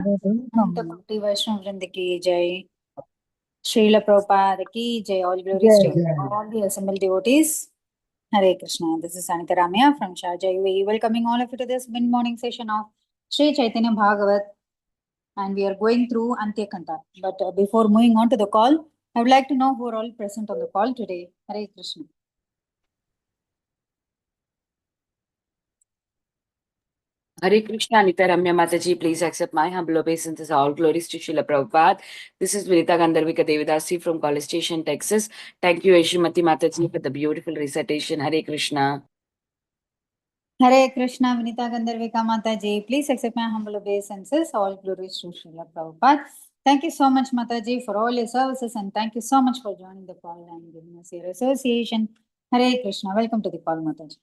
Antakuti Vaishnav Vrinda ki jai. Srila Prabhupada ki jai. All glories to all the assembled devotees. Hare Krishna. This is Anita Ramya from Sharjah, UAE. Welcoming all of you to this mid-morning session of Sri Chaitanya Bhagavat. And we are going through Antya khanda. But before moving on to the call, I would like to know who are all present on the call today. Hare Krishna. Hare Krishna, Anita Ramya Mataji, please accept my humble obeisances. All glories to Srila Prabhupada. This is Vinita Gandharvika Devidasi from College Station, Texas. Thank you, Yeshimati Mataji, for the beautiful recitation. Hare Krishna. Hare Krishna, Vinita Gandharvika Mataji. Please accept my humble obeisances. All glories to Srila Prabhupada. Thank you so much, Mataji, for all your services, and thank you so much for joining the call and giving us your association. Hare Krishna. Welcome to the call, Mataji.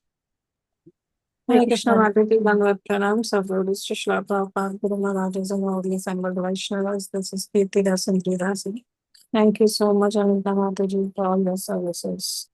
Hare Krishna, Mataji, Bhagavad Pranam, Savrodis, Shishla Prabhupada, Guru Maharajas, and all the assembled Vaishnavas. This is Kirti Das and Dasi. Thank you so much, Anita Mataji, for all your services.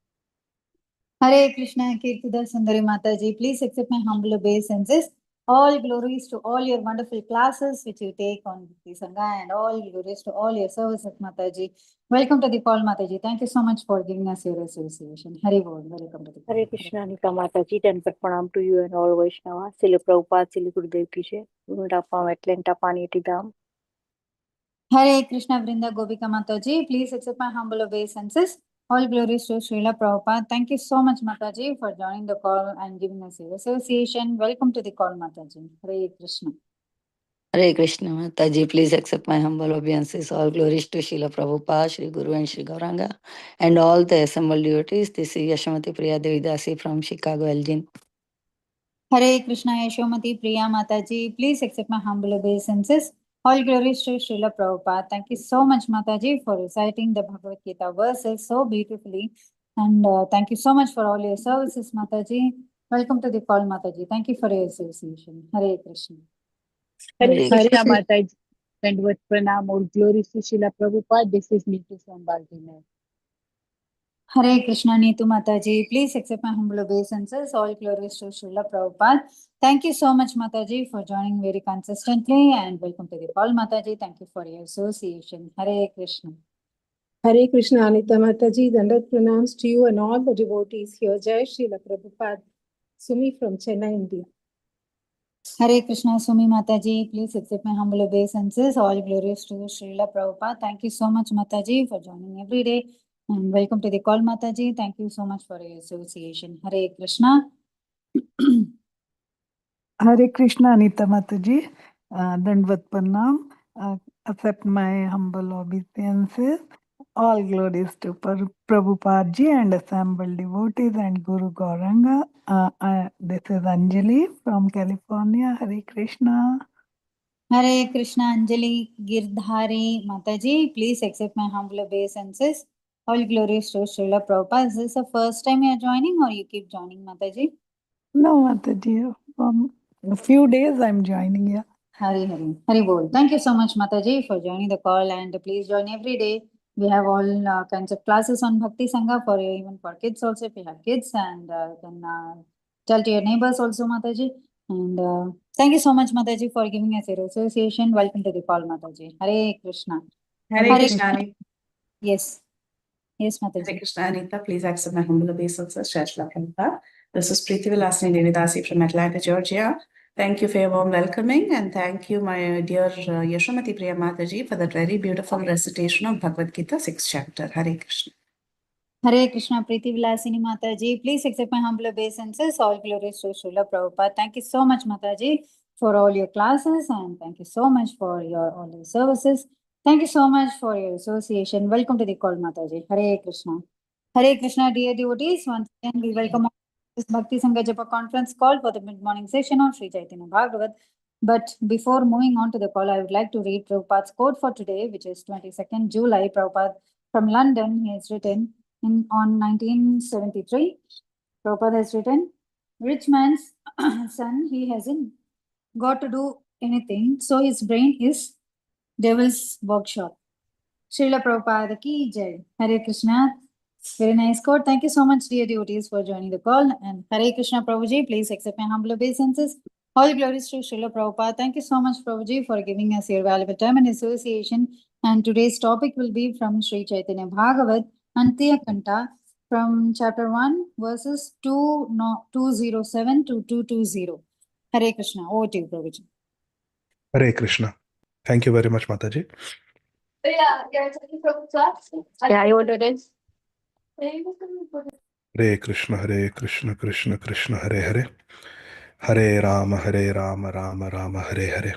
Hare Krishna, Kirtida Sundari Mataji. Please accept my humble obeisances. All glories to all your wonderful classes which you take on the Sangha, and all glories to all your services, Mataji. Welcome to the call, Mataji. Thank you so much for giving us your association. Hare Bol. Welcome to the call. Hare Krishna, Anita Mataji. Danpat pranam to you and all Vaishnava. Srila Prabhupada, Srila Gurudev ki jai. Gurudappa Atlanta Paniyati Dham. Hare Krishna, Vrinda Gopika Mataji. Please accept my humble obeisances. All glories to Srila Prabhupada. Thank you so much, Mataji, for joining the call and giving us your association. Welcome to the call, Mataji. Hare Krishna. Hare Krishna, Mataji, please accept my humble obeisances. All glories to Srila Prabhupada, Sri Guru and Sri Gauranga, and all the assembled devotees. This is Yashamati Priya Devidasi from Chicago, Elgin. Hare Krishna, Yashomati Priya Mataji. Please accept my humble obeisances. All glories to Srila Prabhupada. Thank you so much, Mataji, for reciting the Bhagavad Gita verses so beautifully. And thank you so much for all your services, Mataji. Welcome to the call, Mataji. Thank you for your association. Hare Krishna. Hare Krishna, Mataji. And with pranam, all glories to Srila Prabhupada. This is Neetu from Baltimore. Hare Krishna, Neetu Mataji. Please accept my humble obeisances. All glories to Srila Prabhupada. Thank you so much, Mataji, for joining very consistently, and welcome to the call, Mataji. Thank you for your association. Hare Krishna. Hare Krishna, Anita Mataji. Dandat pranams to you and all the devotees here. Jai Srila Prabhupada. Sumi from Chennai, India. Hare Krishna, Sumi Mataji. Please accept my humble obeisances. All glories to Srila Prabhupada. Thank you so much, Mataji, for joining every day. And welcome to the call, Mataji. Thank you so much for your association. Hare Krishna. Hare Krishna, Anita Mataji. Dandvat Pranam. Accept my humble obeisances. All glories to Prabhupada ji and assembled devotees and Guru Gauranga. This is Anjali from California. Hare Krishna. Hare Krishna, Anjali Girdhari Mataji. Please accept my humble obeisances. All glories to Srila Prabhupada. Is this the first time you are joining, or you keep joining, Mataji? No, Mataji. A few days I'm joining here. Hari Hari. Hari Bol. Thank you so much, Mataji, for joining the call, and please join every day. We have all kinds of classes on Bhakti Sangha for even for kids also, if you have kids, and you can tell to your neighbors also, Mataji. And thank you so much, Mataji, for giving us your association. Welcome to the call, Mataji. Hare Krishna. Hare Krishna. Yes. Yes, Mataji. Hare Krishna, Anita. Please accept my humble obeisances, Srila Prabhupada. This is Preeti Vilasini Devidasi from Atlanta, Georgia. Thank you for your warm welcoming, and thank you, my dear Yashomati Priya Mataji, for that very beautiful recitation of Bhagavad Gita, 6th chapter. Hare Krishna. Hare Krishna, Preeti Vilasini Mataji. Please accept my humble obeisances. All glories to Srila Prabhupada. Thank you so much, Mataji, for all your classes, and thank you so much for all your services. Thank you so much for your association. Welcome to the call, Mataji. Hare Krishna. Hare Krishna, dear devotees. Once again, we welcome this Bhakti Sangha Japa conference call for the mid-morning session of Sri Chaitanya Bhagavat. But before moving on to the call, I would like to read Prabhupada's quote for today, which is 22nd July. Prabhupada from London, he has written on 1973. Prabhupada has written, rich man's son, he hasn't got to do anything, so his brain is devil's workshop. Srila Prabhupada ki jai. Hare Krishna. Very nice quote. Thank you so much, dear devotees, for joining the call. And Hare Krishna, Prabhuji. Please accept my humble obeisances. All glories to Srila Prabhupada. Thank you so much, Prabhuji, for giving us your valuable time and association. And today's topic will be from Sri Chaitanya Bhagavat, Antya Khanda, from chapter 1, verses 207 to 220. Hare Krishna. Over to you, Prabhuji. Hare Krishna. Thank you very much, Mataji. Yeah, you want to do this? Hare Krishna, Krishna Krishna, Hare Hare. Hare Rama, Rama Rama, Hare Hare.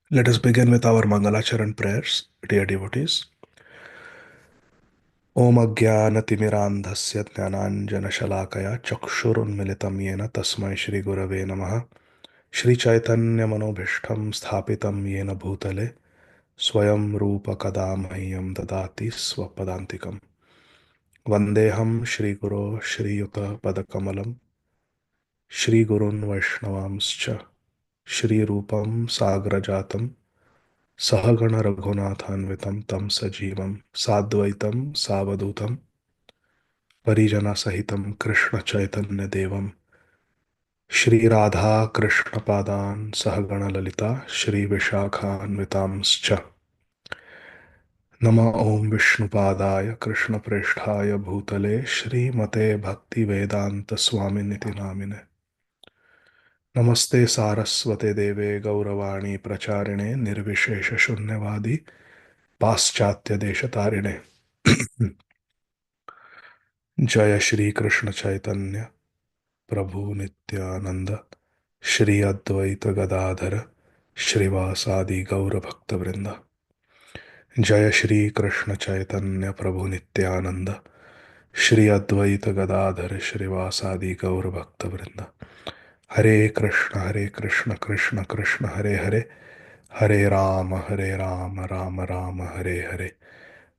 Let us begin with our Mangalacharan prayers, dear devotees. Om Ajnanatimirandhasya Jnananjanashalakaya Chakshurunmilitam Yena Tasmai Shri Gurave Namaha Shri Chaitanya Manobhishtam Sthapitam Yena Bhutale Swayam Rupa Kadamhayyam Dadati Swapadantikam Vandeham Shri Guru Shri Yuta Padakamalam Shri Gurun Vaishnavamscha Shri Rupam Sagrajatam Sahagana Raghunathanvitam Tam Sajivam Sadvaitam Savadutam Parijana Sahitam Krishna Chaitanya Devam Shri Radha Krishna Padan Sahagana Lalita Shri Vishakhanvitamscha Nama Om Vishnupadaya Krishna Prishthaya Bhutale Shri Mate Bhakti Vedanta Swami Niti Namine Namaste Saraswate Deve Gauravani Pracharine Nirvishesha Shunyavadi Paschatya Deshatarine Jaya Shri Krishna Chaitanya Prabhu Nityananda Shri Advaita Gadadhar Shrivasadi Gaura Bhakta Vrinda Jaya Shri Krishna Chaitanya Prabhu Nityananda Shri Advaita Gadadhar Shrivasadi Gaura Bhakta Vrinda Hare Krishna Krishna Krishna Hare Hare Hare Rama Rama Rama Hare Hare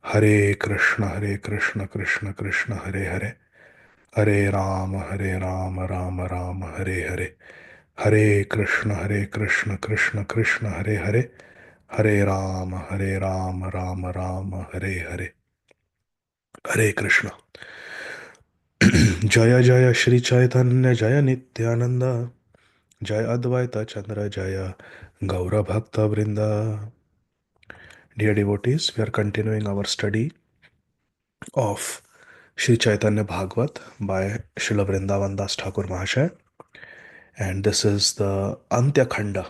Hare Krishna Krishna Krishna Hare Hare Hare Rama Rama Rama Hare Hare Hare Krishna Krishna Krishna Hare Hare Hare Rama Rama Rama Hare Hare Hare Krishna Jaya Jaya Shri Chaitanya Jaya Nityananda Jaya Advaita Chandra Jaya Gaura Bhakta Vrinda. Dear devotees, we are continuing our study of Sri Chaitanya Bhagavat by Srila Vrindavan Das Thakur Mahasaya, and this is the Antya Khanda,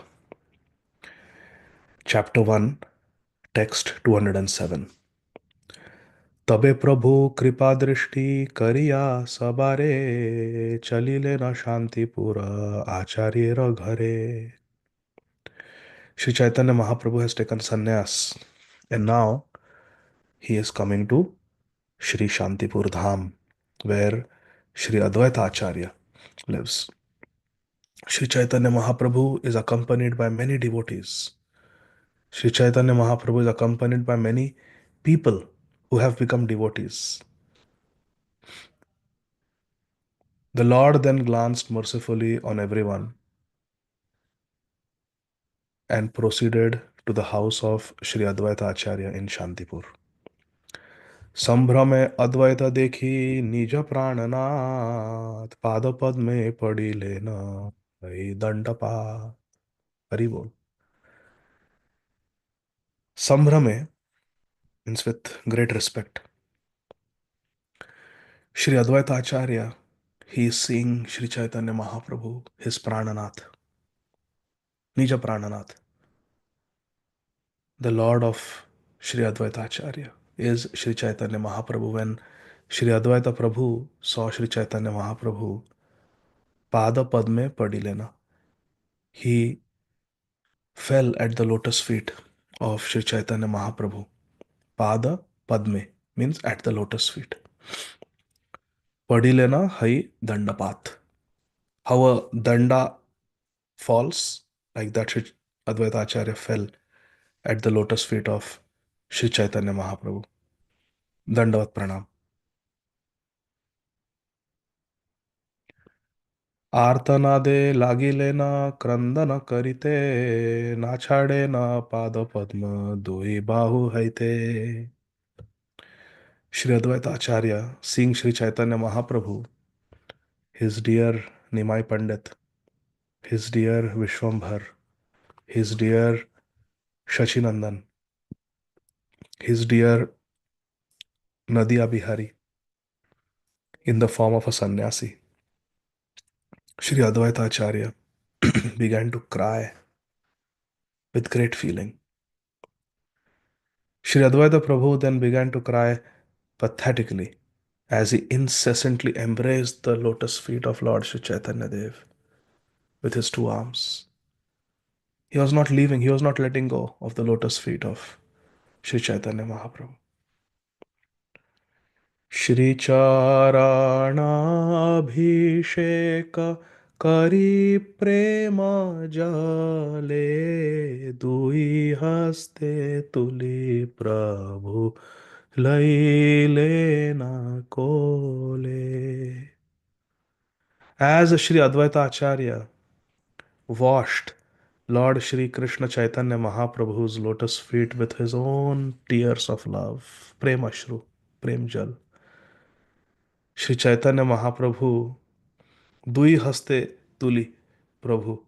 chapter 1, text 207. तबे प्रभु कृपा दृष्टि करिया सबारे चलिले न शांतिपुर आचार्य घरे. Sri Chaitanya Mahaprabhu has taken sannyas and now he is coming to Shri Shantipur Dham, where Shri Advaita Acharya lives. Shri Chaitanya Mahaprabhu is accompanied by many devotees. Shri Chaitanya Mahaprabhu is accompanied by many people who have become devotees. The Lord then glanced mercifully on everyone and proceeded to the house of Shri Advaita Acharya in Shantipur. संभ्रमे अद्वैत देखी निज प्राणनाथ पादपद में पड़ी लेना वही दंडपा. हरि बोल. संभ्रमे means with great respect. Shri Advaita Acharya, he is seeing Shri Chaitanya Mahaprabhu, his prananath, Nija Prananath. The Lord of Shri Advaita Acharya is Shri Chaitanya Mahaprabhu. When Shri Advaita Prabhu saw Shri Chaitanya Mahaprabhu, Pada Padme Padilena, he fell at the lotus feet of Shri Chaitanya Mahaprabhu. Pada Padme means at the lotus feet. Padilena hai dandapat. How a danda falls, like that Shri Advaita Acharya fell at the lotus feet of Shri Chaitanya Mahaprabhu. Dandavat pranam. आर्तनादे लागिले न क्रंदन करिते ना छाड़े न पाद पद्म दुई बाहु हैते. Shri Advaita Acharya, seeing Shri Chaitanya Mahaprabhu, his dear Nimai Pandit, his dear Vishwambhar, his dear Shachinandan, his dear Nadia Bihari, in the form of a sannyasi. Sri Advaita Acharya began to cry with great feeling. Sri Advaita Prabhu then began to cry pathetically as he incessantly embraced the lotus feet of Lord Sri Chaitanya Dev with his two arms. He was not leaving, he was not letting go of the lotus feet of Sri Chaitanya Mahaprabhu. Shri Charanabhisheka Kari Prema Jale Dui Haste Tuli Prabhu Laile Na Kole. As Shri Advaita Acharya washed Lord Shri Krishna Chaitanya Mahaprabhu's lotus feet with his own tears of love, Premashru, Prem Jal, Shri Chaitanya Mahaprabhu Dui Haste Tuli Prabhu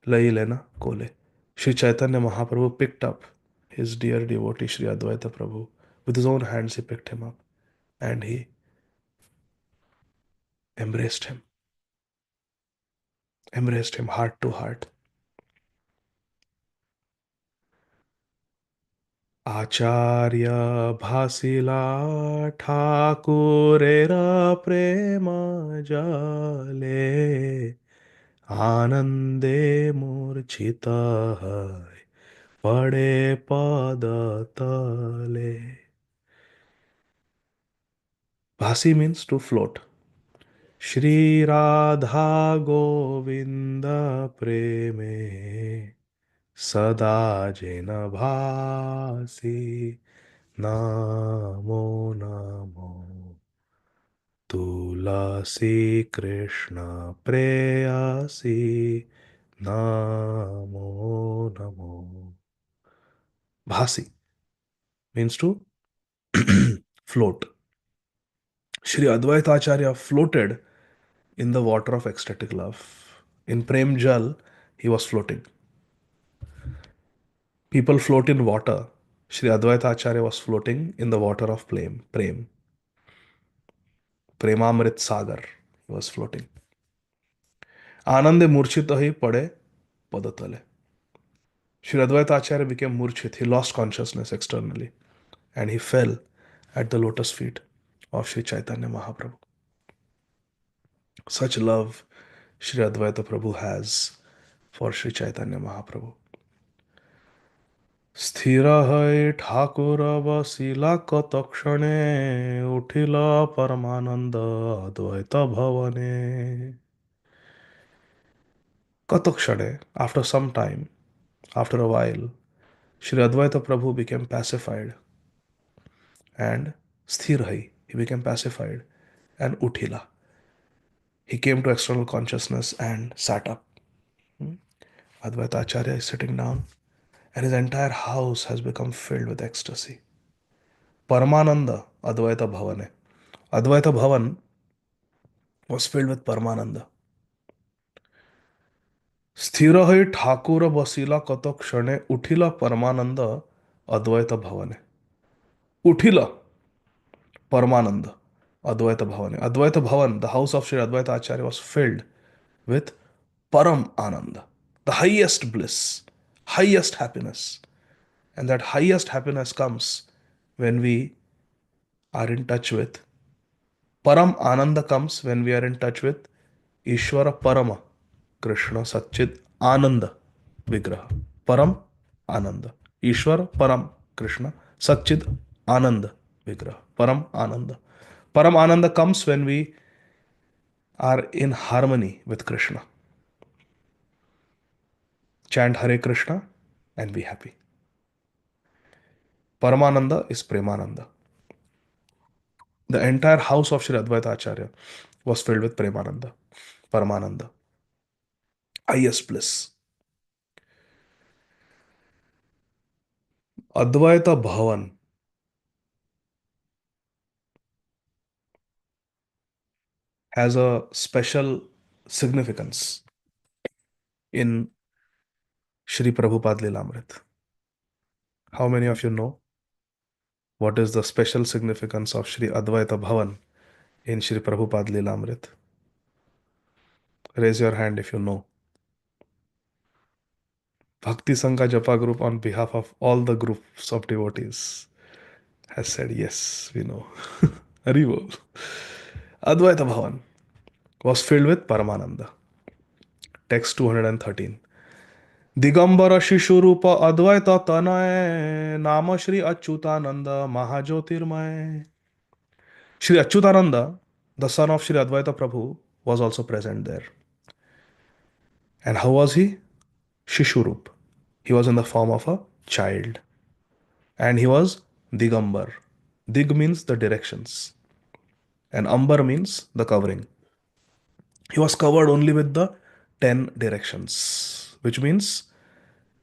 Lai Lena Kole. Shri Chaitanya Mahaprabhu picked up his dear devotee Shri Advaita Prabhu. With his own hands he picked him up and he embraced him heart to heart. Acharya Bhasila Thakurera Prema Jale Anande Murchita Hai Pade Pada Tale. Bhasi means to float. Shri Radha Govinda Preme Sada Jena Bhasi Namo Namo Tulasi Krishna Preyasi Namo Namo. Bhasi means to float. Shri Advaita Acharya floated in the water of ecstatic love. In Prem Jal, he was floating. People float in water. Shri Advaita Acharya was floating in the water of Prem. Premamrit Sagar. He was floating. Anande Murchita hi pade padatale. Shri Advaita Acharya became Murchit. He lost consciousness externally. And he fell at the lotus feet of Shri Chaitanya Mahaprabhu. Such love Shri Advaita Prabhu has for Shri Chaitanya Mahaprabhu. স্থির হয়ে ঠাকুর বসিলা কতক্ষণে উঠিল পরমানন্দ অদ্বৈত ভবনে. Katakshane, after some time, after a while, Shri Advaita Prabhu became pacified and sthirhai, he became pacified and uthila. He came to external consciousness and sat up. Advaita Acharya is sitting down and his entire house has become filled with ecstasy. Paramananda Advaita Bhavane. Advaita Bhavan was filled with Paramananda. স্থির হয়ে ঠাকুর বসিলা কত ক্ষণে উঠিল পরমানন্দ অদ্বৈত ভবনে. উঠিল Paramananda Advaita Bhavane. Advaita Bhavan, the house of Sri Advaita Acharya, was filled with Param Ananda, the highest bliss, highest happiness. And that highest happiness comes when we are in touch with Param Ananda comes when we are in touch with Ishvara Parama Krishna Satchid Ananda Vigraha. Param Ananda. Ishvara Param Krishna Satchid Ananda Vigraha. Param Ananda. Param Ananda comes when we are in harmony with Krishna. Chant Hare Krishna and be happy. Paramananda is Premananda. The entire house of Sri Advaita Acharya was filled with Premananda, Paramananda, highest bliss. Advaita Bhavan has a special significance. in Shri Prabhupada Lilamrit. How many of you know what is the special significance of Shri Advaita Bhavan in Shri Prabhupada Lilamrit? Raise your hand if you know. Bhakti Sangha Japa group, on behalf of all the groups of devotees, has said, yes, we know. Haribol. Advaita Bhavan was filled with Paramananda. Text 213. Digambar शिशु रूप अद्वैत तनय नाम Shri Achyutanand महाज्योतिर्मय. Shri Achyutananda, the son of Shri Advaita Prabhu, was also present there. And how was he? Shishurup. He was in the form of a child. And he was Digambar. Dig means the directions. And Ambar means the covering. He was covered only with the 10 directions, which means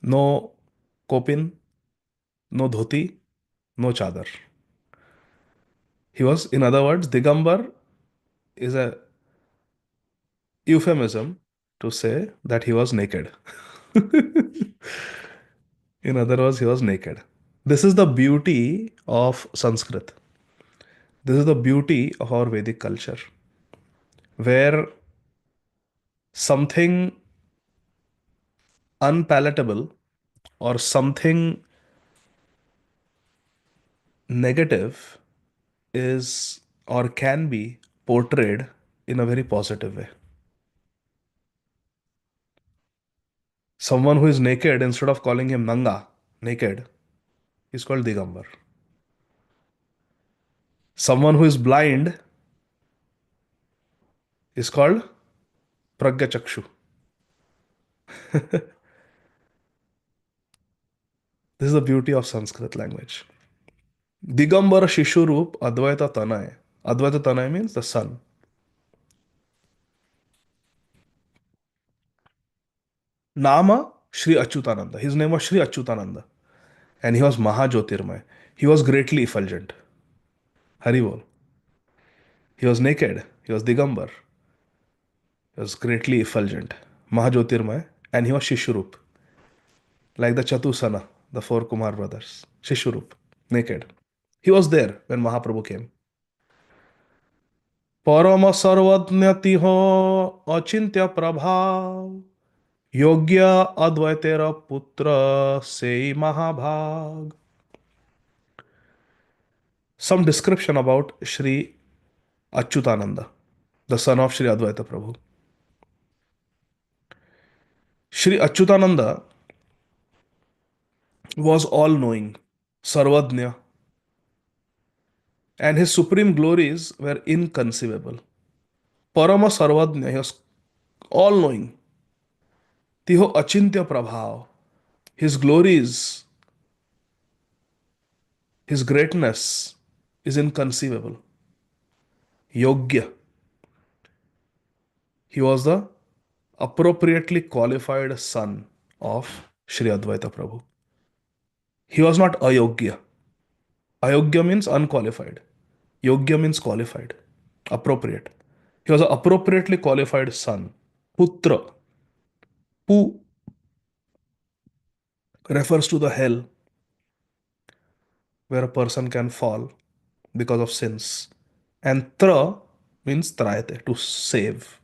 no kopin, no dhoti, no chadar. He was, in other words, Digambar is a euphemism to say that he was naked. In other words, he was naked. This is the beauty of Sanskrit. This is the beauty of our Vedic culture, where something unpalatable or something negative is or can be portrayed in a very positive way. Someone who is naked, instead of calling him Nanga, naked, is called Digambar. Someone who is blind is called Pragya Chakshu. This is the beauty of Sanskrit language. Digambara Shishurup Advaita Tanay. Advaita Tanay means the sun. Nama Shri Achyutananda. His name was Shri Achyutananda. And he was Mahajyotirmay. He was greatly effulgent. Haribol. He was naked. He was Digambar. He was greatly effulgent. Mahajyotirmay. And he was Shishurup. Like the Chatusana, the four Kumar brothers. Shishurup. Naked. He was there when Mahaprabhu came. Parama sarvadnyati ho achintya prabhav. Yogya Advaitera Putra Sei Mahabhag. Some description about Shri Achyutananda, the son of Shri Advaita Prabhu. Shri Achyutananda was all knowing, Sarvadnya, and his supreme glories were inconceivable. Parama Sarvadnya, he was all knowing. Tiho Achintya Prabhav, his glories, his greatness is inconceivable. Yogya, he was the appropriately qualified son of Shri Advaita Prabhu. He was not ayogya. Ayogya means unqualified. Yogya means qualified, appropriate. He was an appropriately qualified son. Putra. Pu refers to the hell where a person can fall because of sins. And tra means trayate, to save.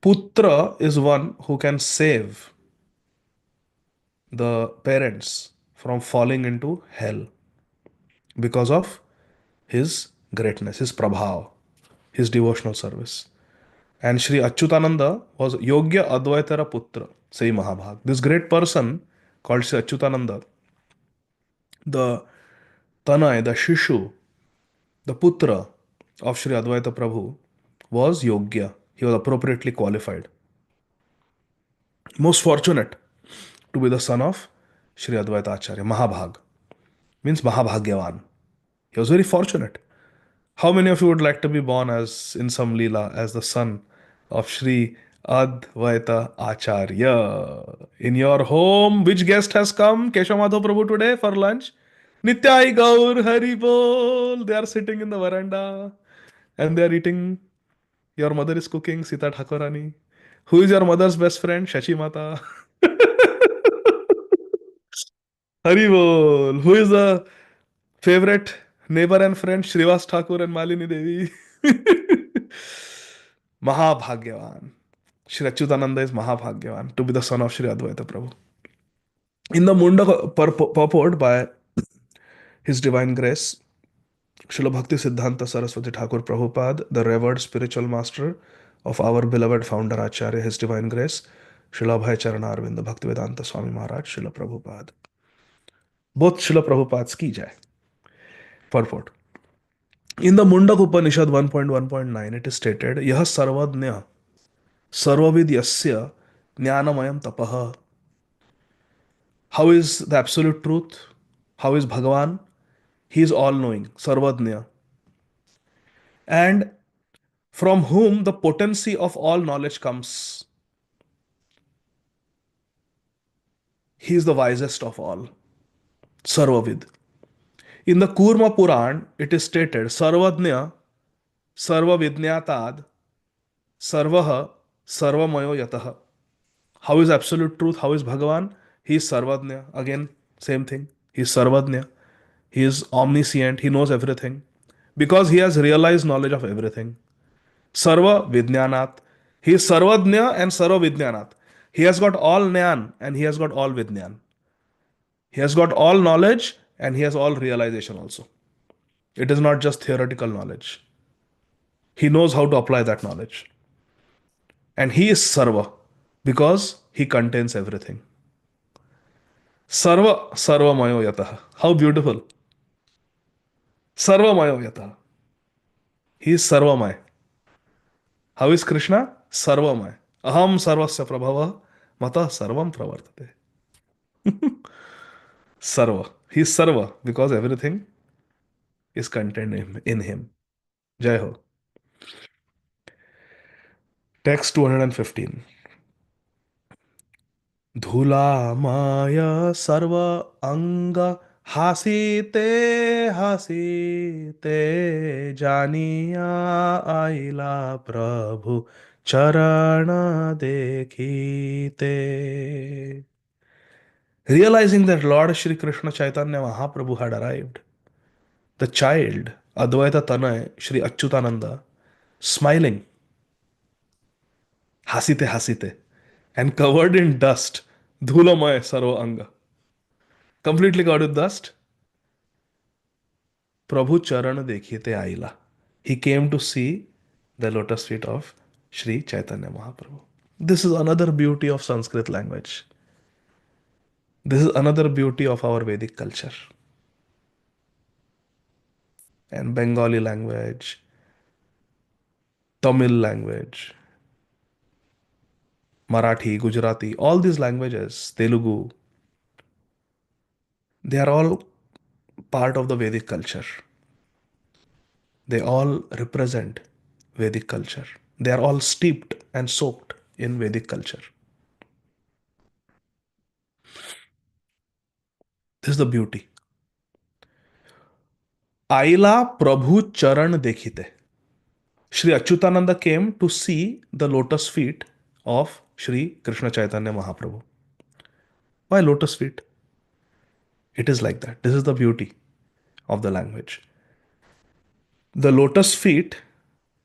Putra is one who can save the parents from falling into hell because of his greatness, his prabhav, his devotional service. And Sri Achyutananda was Yogya Advaitara Putra, say Mahabhag. This great person called Sri Achyutananda, the Tanay, the Shishu, the Putra of Sri Advaita Prabhu, was Yogya. He was appropriately qualified. Most fortunate to be the son of Sri Advaita Acharya. Mahabhag means Mahabhagyavan. He was very fortunate. How many of you would like to be born as in some Leela as the son of Sri Advaita Acharya? In your home, which guest has come? Keshamadho Prabhu today for lunch? Nityai Gaur Hari Bol. They are sitting in the veranda and they are eating. Your mother is cooking, Sita Thakurani. Who is your mother's best friend? Shashi Mata. Hari bol. Who is the favorite neighbor and friend? Shrivas Thakur and Malini Devi. Mahabhagyavan. Shri Achyutananda is Mahabhagyavan to be the son of Shri Advaita Prabhu. In the Munda purport by His Divine Grace, Srila Bhakti Siddhanta Saraswati Thakur Prabhupada, the revered spiritual master of our beloved founder Acharya, His Divine Grace, Srila Abhay Charana Arvinda Bhaktivedanta Swami Maharaj, Srila Prabhupada. Both Srila Prabhupads ki jai. Purport. In the Mundak Upanishad 1.1.9, it is stated, Yah sarvadnya sarvavid yasya jnanamayam tapaha. How is the absolute truth? How is Bhagavan? He is all-knowing, sarvadnya. And from whom the potency of all knowledge comes. He is the wisest of all, Sarvavid. In the Kurma Puran, it is stated, Sarvadnya, Sarvavidnyatad, Sarvaha, Sarvamayo Yataha. How is absolute truth? How is Bhagavan? He is Sarvadnya. Again, same thing. He is Sarvadnya. He is omniscient. He knows everything. Because he has realized knowledge of everything. Sarva Vidnyanat. He is Sarvadnya and Sarva Vidnyanat. He has got all Nyan and he has got all Vidnyan. He has got all knowledge and he has all realization also. It is not just theoretical knowledge. He knows how to apply that knowledge. And he is Sarva because he contains everything. Sarva Sarvamayo Yataha. How beautiful. Sarvamayo Yataha. He is Sarvamay. How is Krishna? Sarvamay. Aham Sarvasya Prabhava Mata Sarvam Pravartate. Sarva. He is Sarva because everything is contained in him. Jai Ho. Text 215. Dhula माया सर्व अंग हासीते हासीते जानिया आइला प्रभु चरण देखीते. Realizing that Lord Shri Krishna Chaitanya Mahaprabhu had arrived, the child Advaita Tanay Shri Achyutananda, smiling, hasite hasite, and covered in dust, dhulamay sarva anga, completely covered with dust, Prabhu Charan dekhite aila. He came to see the lotus feet of Shri Chaitanya Mahaprabhu. This is another beauty of Sanskrit language. This is another beauty of our Vedic culture. And Bengali language, Tamil language, Marathi, Gujarati, all these languages, Telugu, they are all part of the Vedic culture. They all represent Vedic culture. They are all steeped and soaked in Vedic culture. This is the beauty. Aila Prabhu Charan Dekhite. Shri Achyutananda came to see the lotus feet of Shri Krishna Chaitanya Mahaprabhu. Why lotus feet? It is like that. This is the beauty of the language. The lotus feet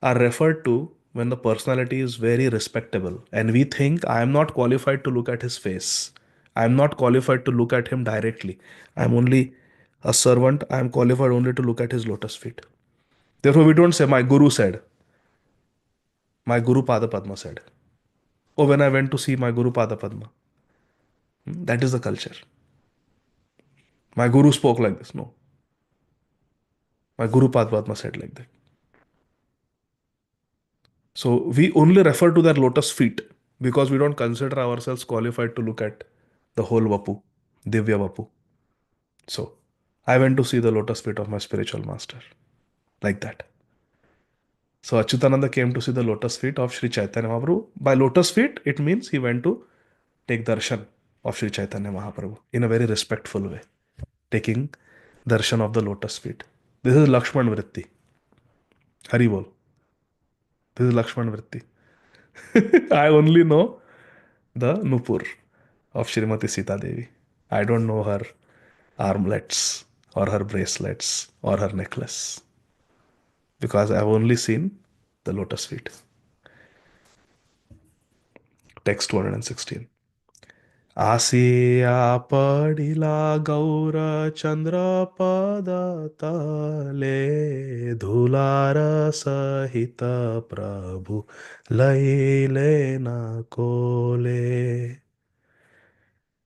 are referred to when the personality is very respectable and we think, I am not qualified to look at his face. I am not qualified to look at him directly. I am only a servant. I am qualified only to look at his lotus feet. Therefore, we don't say, my guru said. My Guru Pada Padma said. Or when I went to see my Guru Pada Padma. That is the culture. My Guru spoke like this. No. My Guru Pada Padma said like that. So we only refer to their lotus feet because we don't consider ourselves qualified to look at the whole Vapu, Divya Vapu. So I went to see the lotus feet of my spiritual master. Like that. So Achyutananda came to see the lotus feet of Sri Chaitanya Mahaprabhu. By lotus feet, it means he went to take darshan of Sri Chaitanya Mahaprabhu in a very respectful way. Taking darshan of the lotus feet. This is Lakshman Vritti. Hari Bol. This is Lakshman Vritti. I only know the Nupur of Srimati Sita Devi. I don't know her armlets or her bracelets or her necklace because I've only seen the lotus feet. Text 216. आसिया पडिला गौर चंद्र पद तले धुलार सहित प्रभु लैले न कोले.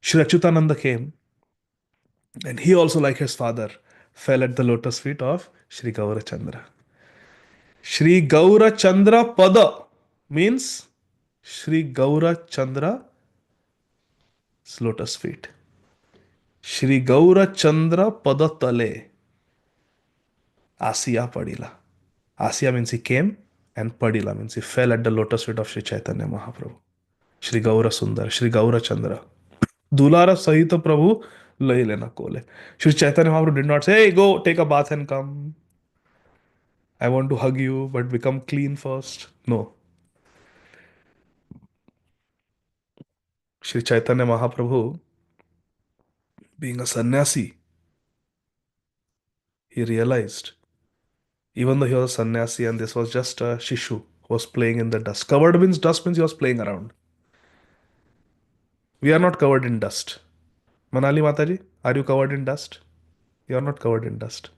Shri Achyutananda came and he also, like his father, fell at the lotus feet of Shri Gaurachandra. Shri Gaurachandra Pada means Shri Gaurachandra's lotus feet. Shri Gaurachandra Padatale Asiya Padila. Asiya means he came and Padila means he fell at the lotus feet of Shri Chaitanya Mahaprabhu. Shri Gaura Sundar, Shri Gaurachandra. Dulara Sahita Prabhu Lailena Kole. Shri Chaitanya Mahaprabhu did not say, hey, go take a bath and come. I want to hug you, but become clean first. No. Shri Chaitanya Mahaprabhu, being a sannyasi, he realized, even though he was a sannyasi and this was just a shishu who was playing in the dust. Covered means dust means he was playing around. We are not covered in dust. Manali Mataji, are you covered in dust? You are not covered in dust.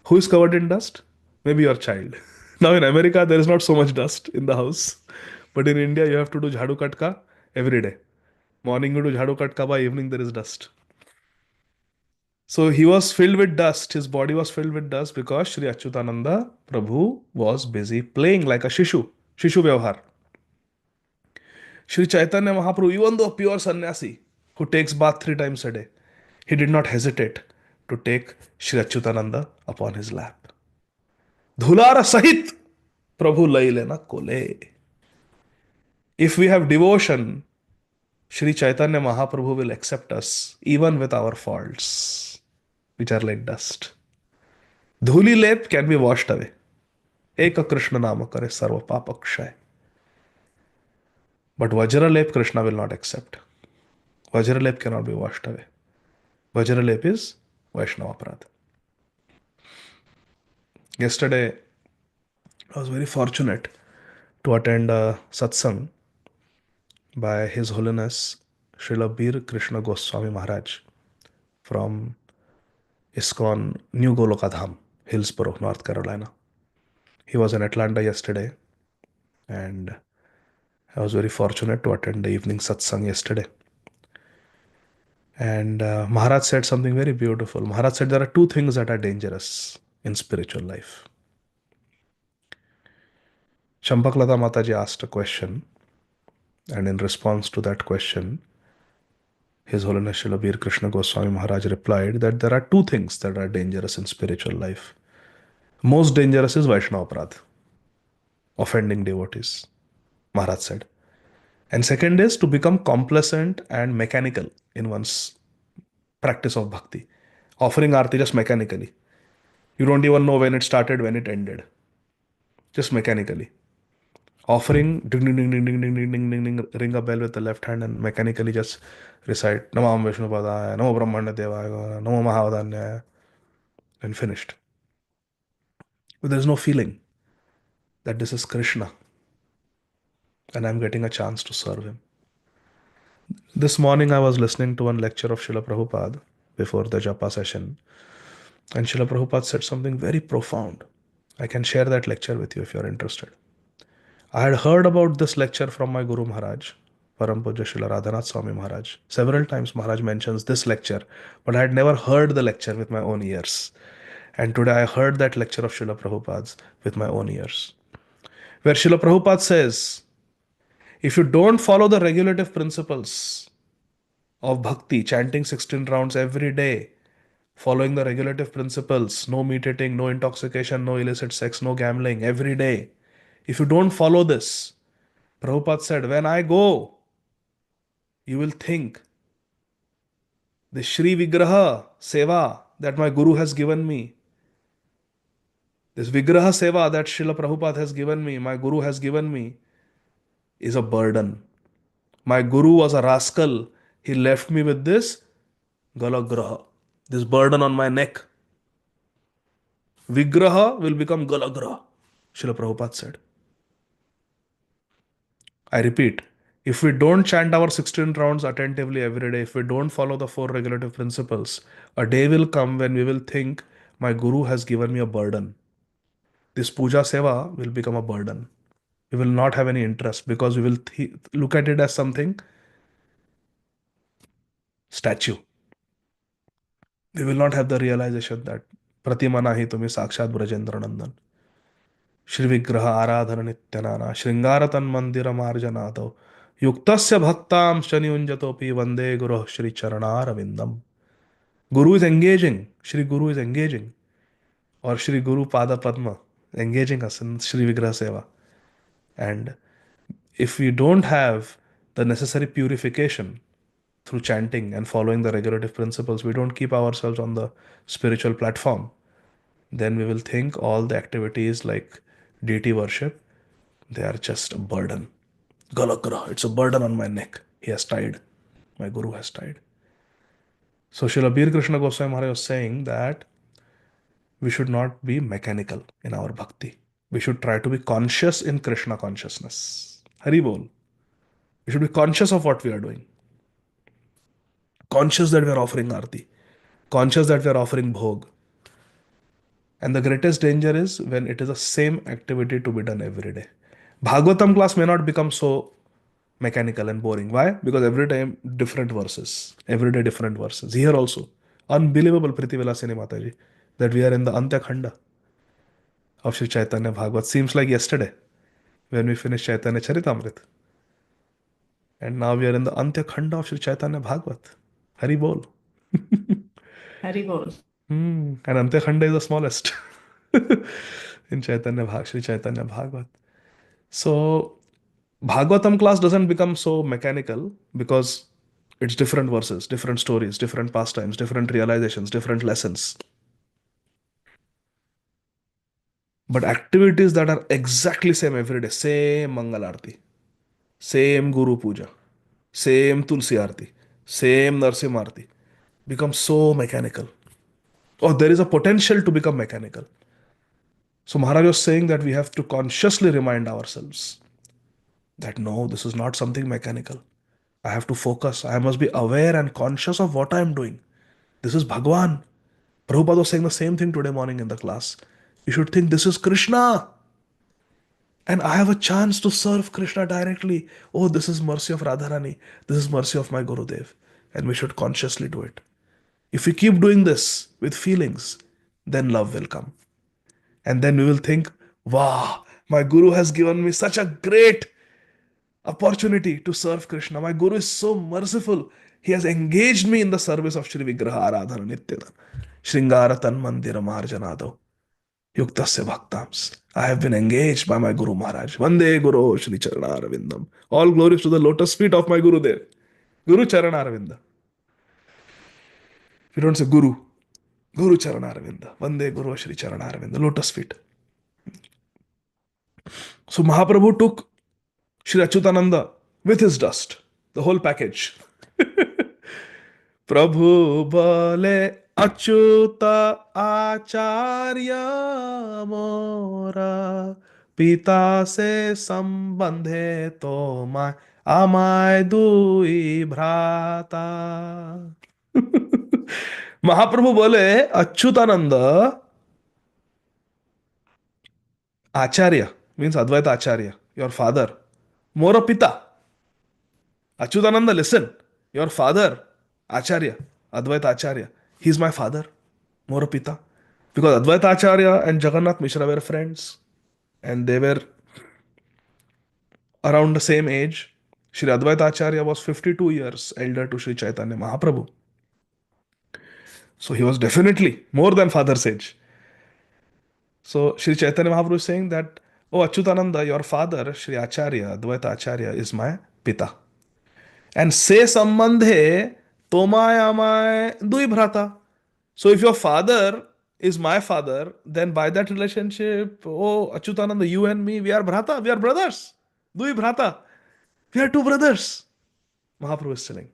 Who is covered in dust? Maybe your child. Now in America, there is not so much dust in the house. But in India, you have to do jhadu katka every day. Morning you do jhadu katka, by evening there is dust. So he was filled with dust. His body was filled with dust because Sri Achyutananda Prabhu was busy playing like a shishu. Shishu Vyavhar. Sri Chaitanya Mahaprabhu, even though a pure sannyasi who takes bath 3 times a day, he did not hesitate to take Sri Achyutananda upon his lap. Dhulara Sahit Prabhu Lailena Kole. If we have devotion, Sri Chaitanya Mahaprabhu will accept us even with our faults, which are like dust. Dhuli lep can be washed away. Eka Krishna nama kare sarva papa kshay. But Vajra lep Krishna will not accept. Vajra lep cannot be washed away. Vajra lep is Vaishnava Aparadha. Yesterday, I was very fortunate to attend a satsang by His Holiness Srila Bir Krishna Goswami Maharaj from ISKCON New Golokadham, Hillsborough, North Carolina. He was in Atlanta yesterday, and I was very fortunate to attend the evening satsang yesterday. And Maharaj said something very beautiful. Maharaj said there are 2 things that are dangerous in spiritual life. Champaklata Mataji asked a question, and in response to that question, His Holiness Srila Bir Krishna Goswami Maharaj replied that there are 2 things that are dangerous in spiritual life. Most dangerous is Vaishnava Aparadha, offending devotees, Maharaj said. And second is to become complacent and mechanical in one's practice of bhakti, offering arti just mechanically. You don't even know when it started, when it ended, just mechanically. Offering, ding, ding, ding, ding, ding, ding, ding, ding, ding, ding, ring a bell with the left hand and mechanically just recite Namam Vishnu Padaya, Namo Brahmana Devaya, Namo Mahavadanyaya, and finished. But there's no feeling that this is Krishna and I'm getting a chance to serve him. This morning I was listening to one lecture of Srila Prabhupada before the japa session, and Srila Prabhupada said something very profound. I can share that lecture with you if you're interested. I had heard about this lecture from my Guru Maharaj, Param Pujya Srila Radhanath Swami Maharaj. Several times Maharaj mentions this lecture, but I had never heard the lecture with my own ears. And today I heard that lecture of Srila Prabhupada's with my own ears, where Srila Prabhupada says, if you don't follow the regulative principles of bhakti, chanting 16 rounds every day, following the regulative principles, no meat eating, no intoxication, no illicit sex, no gambling every day. If you don't follow this, Prabhupada said, when I go, you will think the Shri Vigraha Seva that my Guru has given me, this Vigraha Seva that Srila Prabhupada has given me, my Guru has given me, is a burden. My guru was a rascal. He left me with this galagraha, this burden on my neck. Vigraha will become galagraha, Srila Prabhupada said. I repeat, if we don't chant our 16 rounds attentively every day, if we don't follow the four regulative principles, a day will come when we will think, my guru has given me a burden. This puja seva will become a burden. We will not have any interest because we will look at it as something statue. We will not have the realization that Pratima nahi tumi sakshat Brajendra Nandan. Shri Vigraha Aradhana Nityanana Shringaratam Mandira Marjanado Yuktasya Bhaktam Shaniunjatopi Vande Guru Shri Charanaravindam. Guru is engaging. Shri Guru is engaging. Or Shri Guru Pada Padma engaging us in Shri Vigraha Seva. And if we don't have the necessary purification through chanting and following the regulative principles, we don't keep ourselves on the spiritual platform, then we will think all the activities like deity worship, they are just a burden. Galakra, it's a burden on my neck. He has tied. My guru has tied. So Srila Bir Krishna Goswami Maharaj was saying that we should not be mechanical in our bhakti. We should try to be conscious in Krishna consciousness. Hari Bol. We should be conscious of what we are doing. Conscious that we are offering arti. Conscious that we are offering bhog. And the greatest danger is when it is the same activity to be done every day. Bhagavatam class may not become so mechanical and boring. Why? Because every time different verses. Every day different verses. Here also. Unbelievable Priti Vilasini Mataji that we are in the Antya khanda of Sri Chaitanya Bhagavat. Seems like yesterday when we finished Chaitanya Charitamrit. And now we are in the Antya khanda of Sri Chaitanya Bhagavat. Hari Bol. Hari Bol. And Antya khanda is the smallest in Sri Chaitanya Bhagavat. So Bhagavatam class doesn't become so mechanical because it's different verses, different stories, different pastimes, different realizations, different lessons. But activities that are exactly same every day, same Mangal Aarti, same Guru Puja, same Tulsi Aarti, same Narsim Aarti, become so mechanical. Or there is a potential to become mechanical. So Maharaj was saying that we have to consciously remind ourselves that no, this is not something mechanical. I have to focus. I must be aware and conscious of what I am doing. This is Bhagwan. Prabhupada was saying the same thing today morning in the class. You should think this is Krishna. And I have a chance to serve Krishna directly. Oh, this is mercy of Radharani. This is mercy of my Gurudev. And we should consciously do it. If we keep doing this with feelings, then love will come. And then we will think, wow, my Guru has given me such a great opportunity to serve Krishna. My Guru is so merciful. He has engaged me in the service of Shri Vigraha Aradhana Nityada. Shringara Tan Mandira Marjanado. Yuktasya Bhaktams. I have been engaged by my Guru Maharaj. Vande Guru Shri Charanaravindam. All glories to the lotus feet of my Guru Dev. Guru Charanaravinda. We don't say Guru. Guru Charanaravinda. Vande Guru Shri Charanaravindam. Lotus feet. So Mahaprabhu took Shri Achyutananda with his dust. The whole package. Prabhu bole Achyuta Acharya Mora Pita se sambandhe to my amai dui bhrata. Mahaprabhu bole Achyutananda Acharya means Advaita Acharya, your father. Mora Pita. Achyutananda, listen. Your father, Acharya, Advaita Acharya, he is my father, Mora Pita. Because Advaita Acharya and Jagannath Mishra were friends. And they were around the same age. Shri Advaita Acharya was 52 years elder to Shri Chaitanya Mahaprabhu. So he was definitely more than father's age. So Shri Chaitanya Mahaprabhu is saying that, oh Achyutananda, your father, Shri Acharya, Advaita Acharya, is my Pita. And se sambandhe tomaya amay dui bhrata. So if your father is my father, then by that relationship, oh Achyutananda, you and me, we are bhrata, we are brothers. Dui bhrata. We are two brothers. Mahaprabhu is telling.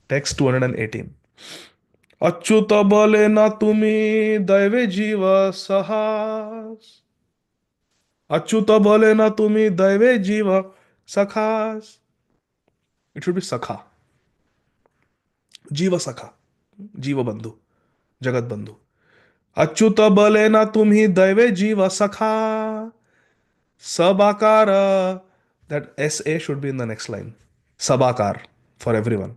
Text 218. Achyut बोले ना तुम्ही दैवे जीव सहास. अच्युत बोले ना तुम्ही दैवे जीव सखास. It should be sakha. जीव सखा. जीव बंधु. जगत बंधु. अच्युत बोले ना तुम्ही दैवे जीव सखा. Sabakar. That SA should be in the next line. Sabakar for everyone.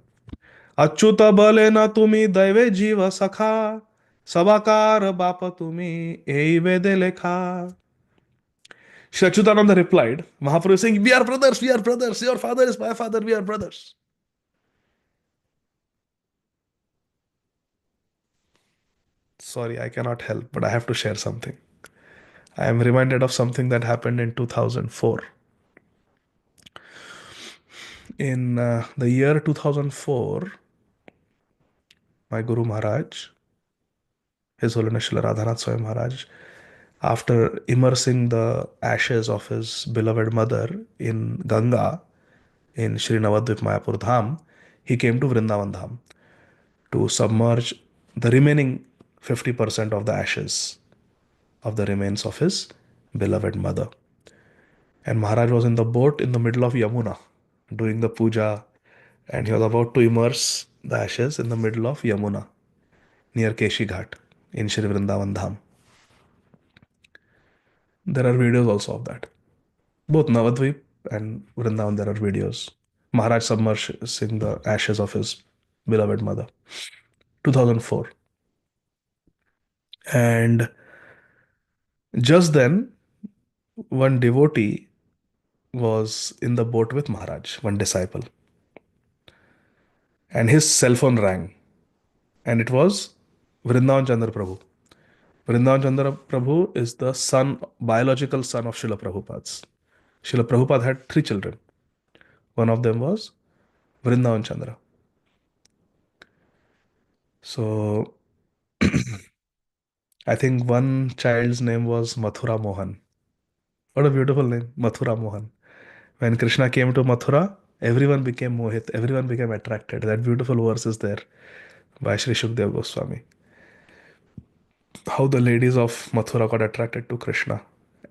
Achyut बले ना तुम्ही दैवे जीव सखा. Sabakar बाप तुम्ही एई वेदे लेखा. Shri Achyutananda replied, Mahaprabhu is saying, we are brothers, we are brothers. Your father is my father, we are brothers. Sorry, I cannot help, but I have to share something. I am reminded of something that happened in 2004. In the year 2004, my Guru Maharaj, His Holiness Srila Radhanath Swami Maharaj, after immersing the ashes of his beloved mother in Ganga in Sri Navadvip Mayapur Dham, he came to Vrindavan Dham to submerge the remaining 50% of the ashes of the remains of his beloved mother. And Maharaj was in the boat in the middle of Yamuna doing the puja, and he was about to immerse the ashes in the middle of Yamuna near Keshi Ghat in Sri Vrindavan Dham. There are videos also of that. Both Navadvip and Vrindavan, there are videos. Maharaj submersing the ashes of his beloved mother. 2004. And just then, one devotee was in the boat with Maharaj, one disciple. And his cell phone rang. And it was Vrindavan Chandra Prabhu. Vrindavan Chandra Prabhu is the son, biological son of Srila Prabhupada's. Srila Prabhupada had 3 children. One of them was Vrindavan Chandra. So I think one child's name was Mathura Mohan. What a beautiful name, Mathura Mohan. When Krishna came to Mathura, everyone became mohit, everyone became attracted. That beautiful verse is there by Sri Shukdev Goswami. How the ladies of Mathura got attracted to Krishna.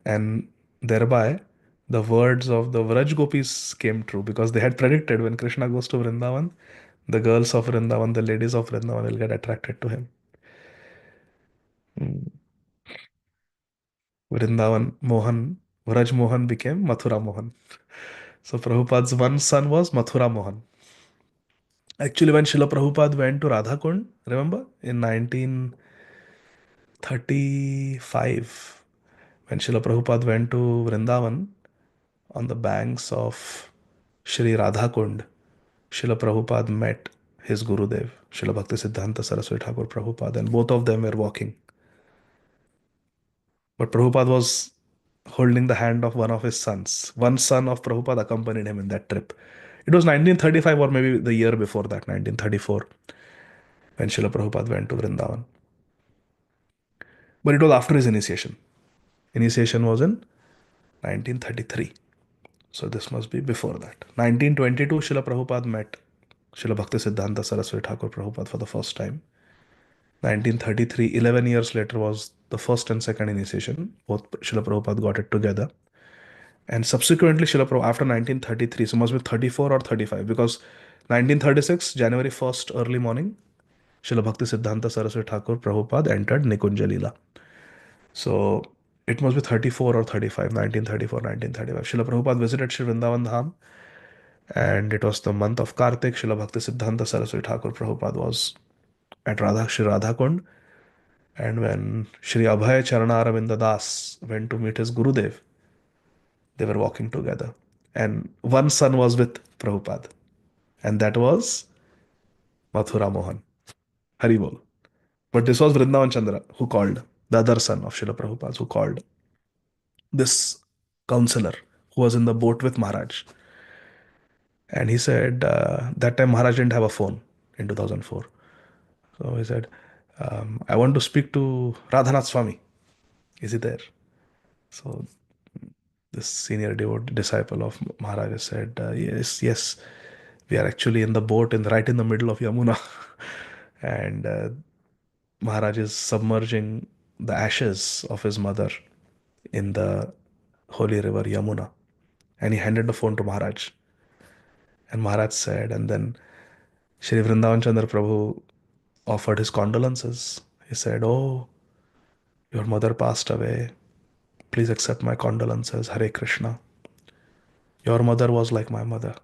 And thereby, the words of the Vraj Gopis came true because they had predicted when Krishna goes to Vrindavan, the girls of Vrindavan, the ladies of Vrindavan will get attracted to him. Vrindavan Mohan, Vraj Mohan became Mathura Mohan. So Prabhupada's one son was Mathura Mohan. Actually, when Srila Prabhupada went to Radha Kund, remember, in 1935, when Srila Prabhupada went to Vrindavan on the banks of Shri Radha Kund, Srila Prabhupada met his Gurudev, Srila Bhakti Siddhanta Saraswati Thakur Prabhupada, and both of them were walking. But Prabhupada was holding the hand of one of his sons. One son of Prabhupada accompanied him in that trip. It was 1935 or maybe the year before that, 1934, when Srila Prabhupada went to Vrindavan. But it was after his initiation. Initiation was in 1933. So this must be before that. 1922, Srila Prabhupada met Srila Bhakti Siddhanta Saraswati Thakur Prabhupada for the first time. 1933, 11 years later, was the first and second initiation. Both Srila Prabhupada got it together. And subsequently, Srila Prabhupada, after 1933, so must be 34 or 35, because 1936, January 1st, early morning, Srila Bhakti Siddhanta Saraswati Thakur Prabhupada entered Nikunja Leela. So it must be 34 or 35, 1934, 1935. Srila Prabhupada visited Sri Vrindavan Dham, and it was the month of Kartik. Srila Bhakti Siddhanta Saraswati Thakur Prabhupada was at Shri Radha Kund. And when Shri Abhay Charana Aravinda Das went to meet his Gurudev, they were walking together. And one son was with Prabhupada, and that was Mathura Mohan. Hari Bol. But this was Vrindavan Chandra who called, the other son of Srila Prabhupada, who called this counselor who was in the boat with Maharaj. And he said, that time Maharaj didn't have a phone in 2004. So he said, I want to speak to Radhanath Swami. Is he there? So this senior disciple of Maharaj said, yes, yes, we are actually in the boat right in the middle of Yamuna. And Maharaj is submerging the ashes of his mother in the holy river Yamuna. And he handed the phone to Maharaj. And Maharaj said, and then Shri Vrindavan Chandra Prabhu offered his condolences. He said, "Oh, your mother passed away. Please accept my condolences. Hare Krishna. Your mother was like my mother."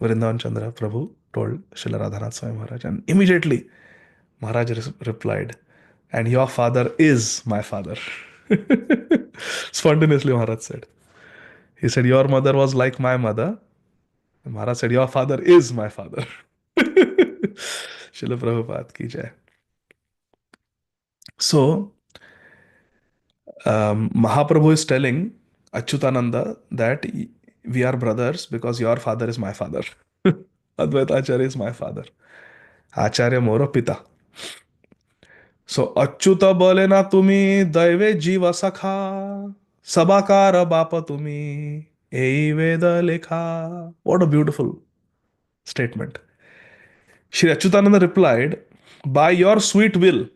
Vrindavan Chandra Prabhu told Srila Radhanath Swami Maharaj. And immediately Maharaj replied, "And your father is my father." Spontaneously, Maharaj said. He said, "Your mother was like my mother." And Maharaj said, "Your father is my father." Srila Prabhupada ki jai. So, Mahaprabhu is telling Achyutananda that we are brothers because your father is my father. Advaita Acharya is my father. Acharya moro pita. So, Achyuta bole na tumi daive jiva sakha sabakara bapa tumi ei veda lekha. What a beautiful statement. Shri Achyutananda replied, by your sweet will.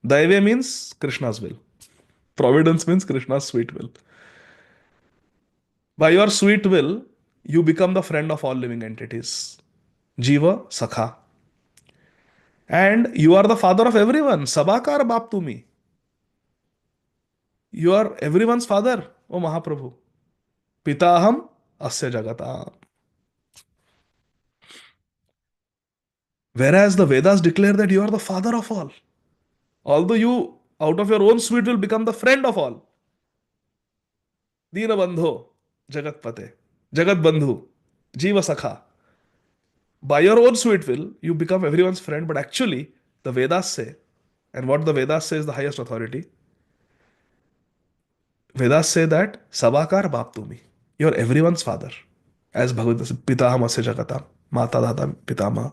Daive means Krishna's will. Providence means Krishna's sweet will. By your sweet will, you become the friend of all living entities. Jiva, Sakha. And you are the father of everyone. Sabakar Bap Tumi. You are everyone's father, O Mahaprabhu. Pitaham Asya Jagata. Whereas the Vedas declare that you are the father of all. Although you, out of your own sweet will, become the friend of all. Dina Bandho, Jagat Pate, Jagat Bandhu, Jiva Sakha. By your own sweet will, you become everyone's friend, but actually, the Vedas say, and what the Vedas say is the highest authority. Vedas say that Sabakar Bap Tumi. You're everyone's father. As Bhagavad says, Pitaham Asya Jagata, Mata Data Pitama.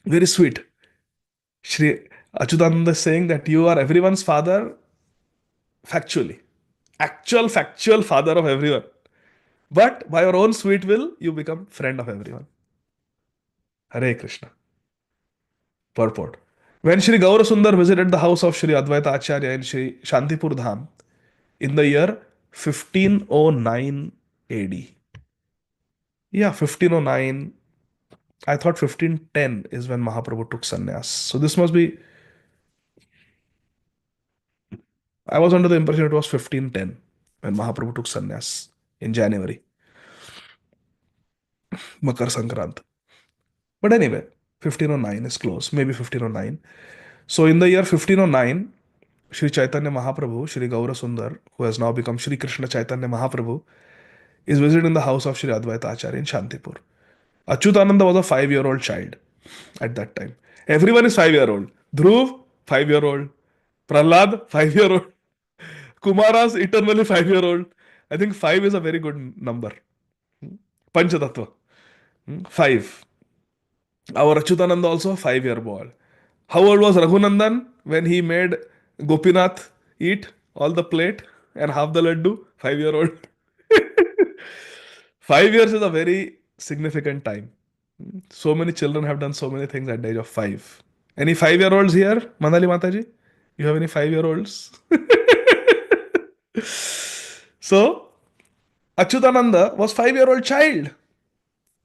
Very sweet. Shri Achyutananda is saying that you are everyone's father factually. Actual, factual father of everyone. But by your own sweet will, you become friend of everyone. Hare Krishna. Purport. When Shri Gaurasundar visited the house of Shri Advaita Acharya in Shri Shantipur Dham in the year 1509 AD. Yeah, 1509. I thought 1510 is when Mahaprabhu took sannyas. So this must be. I was under the impression it was 1510 when Mahaprabhu took sannyas in January. Makar Sankrant. But anyway, 1509 is close. Maybe 1509. So in the year 1509, Shri Chaitanya Mahaprabhu, Shri Gaurasundar, who has now become Shri Krishna Chaitanya Mahaprabhu, is visiting the house of Shri Advaita Acharya in Shantipur. Achyutananda was a 5-year-old child at that time. Everyone is 5-year-old. Dhruv, 5-year-old. Prahlad, 5-year-old. Kumaras, eternally 5-year-old. I think 5 is a very good number. Panchatattva. 5. Our Achyutananda also 5-year boy. How old was Raghunandan when he made Gopinath eat all the plate and half the laddu? 5-year-old. 5 years is a very significant time. So many children have done so many things at the age of 5. Any 5-year-olds here? Manali Mataji? You have any 5-year-olds? So, Achyutananda was 5-year-old child.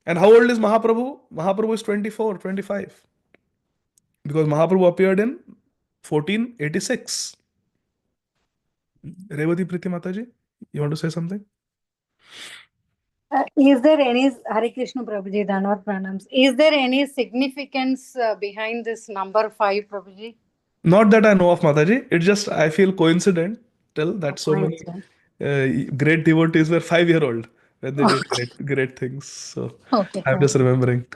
And how old is Mahaprabhu? Mahaprabhu is 24, 25. Because Mahaprabhu appeared in 1486. Revati Priti Mataji, you want to say something? Is there any Hare Krishna Prabhuji, Dhanavad Pranams? Is there any significance behind this number 5, Prabhuji? Not that I know of, Mataji. It just, I feel coincidental that so many great devotees were 5-year-old when they did great things. So Okay. I'm just remembering.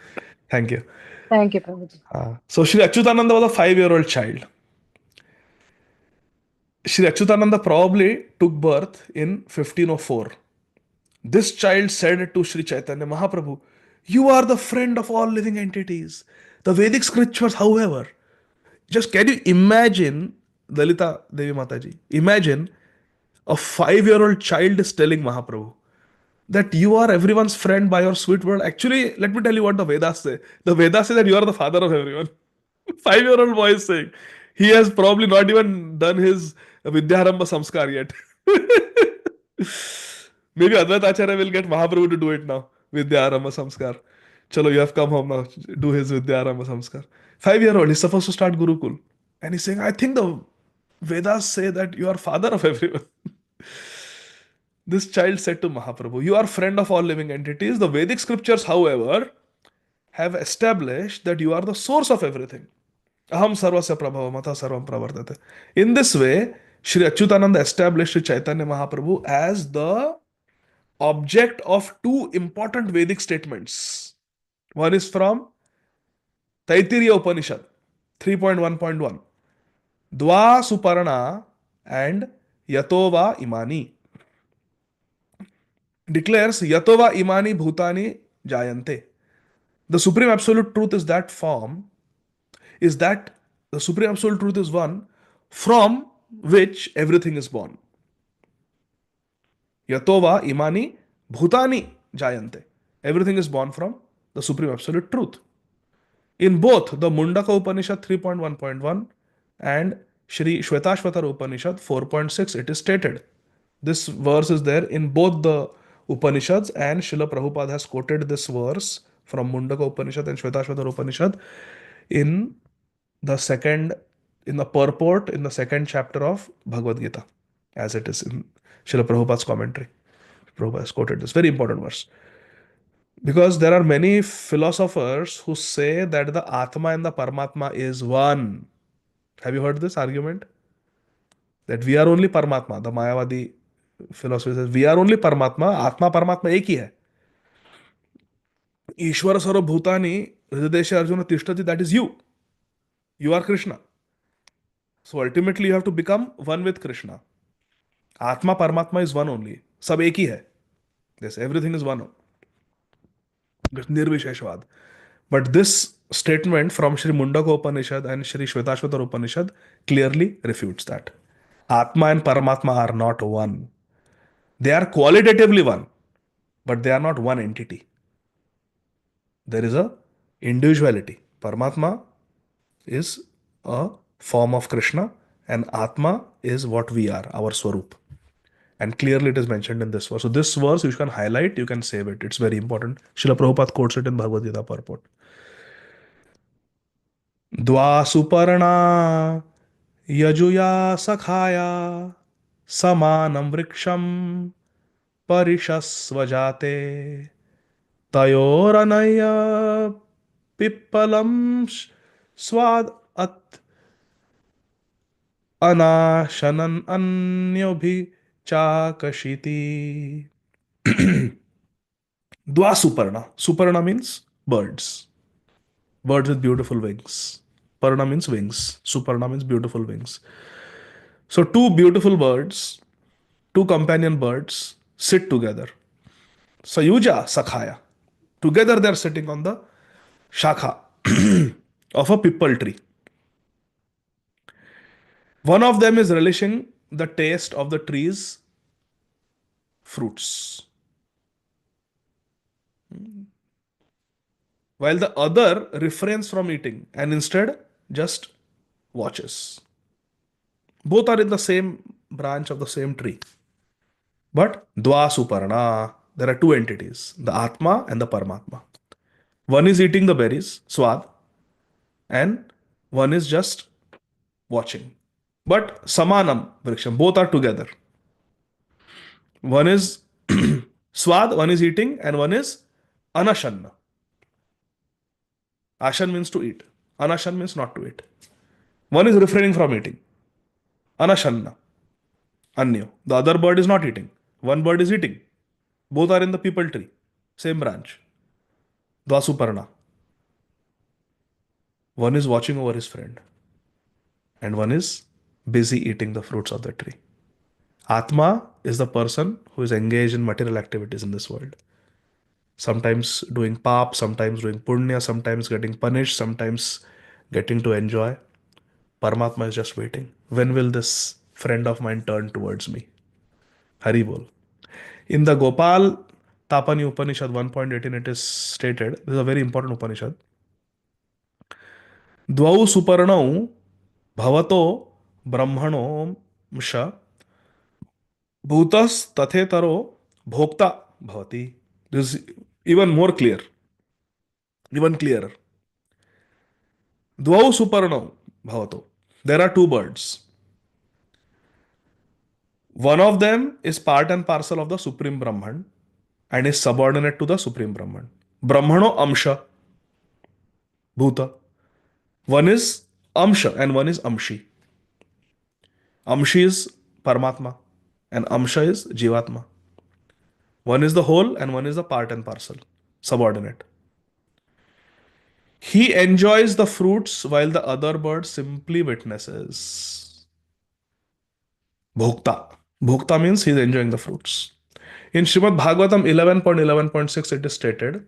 Thank you. Thank you, Prabhuji. So Shri Achyutananda was a 5-year-old child. Shri Achyutananda probably took birth in 1504. This child said to Shri Chaitanya Mahaprabhu, "You are the friend of all living entities." The Vedic scriptures, however, just can you imagine, Dalita Devi Mataji, imagine A 5-year-old child is telling Mahaprabhu that you are everyone's friend by your sweet word. Actually, let me tell you what the Vedas say. The Vedas say that you are the father of everyone. 5-year-old boy is saying. He has probably not even done his Vidyarambha Samskar yet. Maybe Advaita Acharya will get Mahaprabhu to do it now. Vidyarambha Samskar. Chalo, you have come home now. Do his Vidyarambha Samskar. 5-year-old, he's supposed to start Gurukul. And he's saying, I think the Vedas say that you are father of everyone. This child said to Mahaprabhu, you are friend of all living entities. The Vedic scriptures, however, have established that you are the source of everything. Aham sarvasya prabhavam atha sarvam pravartate. In this way, Sri Achyutananda established Sri Chaitanya Mahaprabhu as the object of two important Vedic statements. One is from Taittiriya Upanishad 3.1.1. Dva Suparna and Yatova Imani. Declares Yatova Imani Bhutani Jayante. The Supreme Absolute Truth is that the Supreme Absolute Truth is one from which everything is born. Yatova Imani Bhutani Jayante. Everything is born from the Supreme Absolute Truth. In both the Mundaka Upanishad 3.1.1 and Shri Shvetashvatara Upanishad 4.6, it is stated. This verse is there in both the Upanishads, and Srila Prabhupada has quoted this verse from Mundaka Upanishad and Shvetashvatara Upanishad in the purport in the second chapter of Bhagavad Gita, as it is in Srila Prabhupada's commentary. Prabhupada has quoted this very important verse. Because there are many philosophers who say that the Atma and the Paramatma is one. Have you heard this argument? That we are only Paramatma. The Mayavadi philosophy says we are only Paramatma. Atma Paramatma एक ही है. Ishvara sarva bhutani hridesha arjuna tishtati, that is you. You are Krishna. So ultimately you have to become one with Krishna. Atma Paramatma is one only. सब एक ही है. Yes, everything is one. Nirvisheshvad. But this statement from Sri Mundaka Upanishad and Sri Shvetashvatara Upanishad clearly refutes that. Atma and Paramatma are not one. They are qualitatively one, but they are not one entity. There is a individuality. Paramatma is a form of Krishna, and Atma is what we are, our Swarup. And clearly it is mentioned in this verse. So this verse you can highlight, you can save it. It's very important. Srila Prabhupada quotes it in Bhagavad Gita purport. Dva suparna yajuya sakhaya samanam vriksham parishasvajate tayoranaya pippalam swad at anashanan anyobhi chakashiti. Dva suparna. Suparna means birds. Birds with beautiful wings. Parna means wings. Suparna means beautiful wings. So two beautiful birds, two companion birds sit together. Sayuja Sakhaya. Together they are sitting on the shakha of a pipal tree. One of them is relishing the taste of the tree's fruits, while the other refrains from eating and instead just watches. Both are in the same branch of the same tree. But Dva Suparna, there are two entities, the Atma and the Paramatma. One is eating the berries, Swad, and one is just watching. But Samanam Vriksham, both are together. One is Swad, one is eating, and one is Anashanna. Ashan means to eat. Anashan means not to eat. One is refraining from eating. Anashanna. Anyo. The other bird is not eating. One bird is eating. Both are in the people tree. Same branch. Dvasuparna. One is watching over his friend. And one is busy eating the fruits of the tree. Atma is the person who is engaged in material activities in this world. Sometimes doing pap, sometimes doing punya, sometimes getting punished, sometimes getting to enjoy. Paramatma is just waiting. When will this friend of mine turn towards me? Hari Bol. In the Gopal Tapani Upanishad 1.18, it is stated, this is a very important Upanishad. Dvau suparnau bhavato brahmano msha bhutas tathetaro bhokta bhavati. This is even more clear, even clearer. Dvau suparnau bhavato. There are two birds. One of them is part and parcel of the Supreme Brahman and is subordinate to the Supreme Brahman. Brahmano Amsha Bhuta. One is Amsha and one is Amshi. Amshi is Paramatma and Amsha is Jivatma. One is the whole and one is the part and parcel, subordinate. He enjoys the fruits while the other bird simply witnesses. Bhokta. Bhokta means he is enjoying the fruits. In Srimad Bhagavatam 11.11.6, it is stated,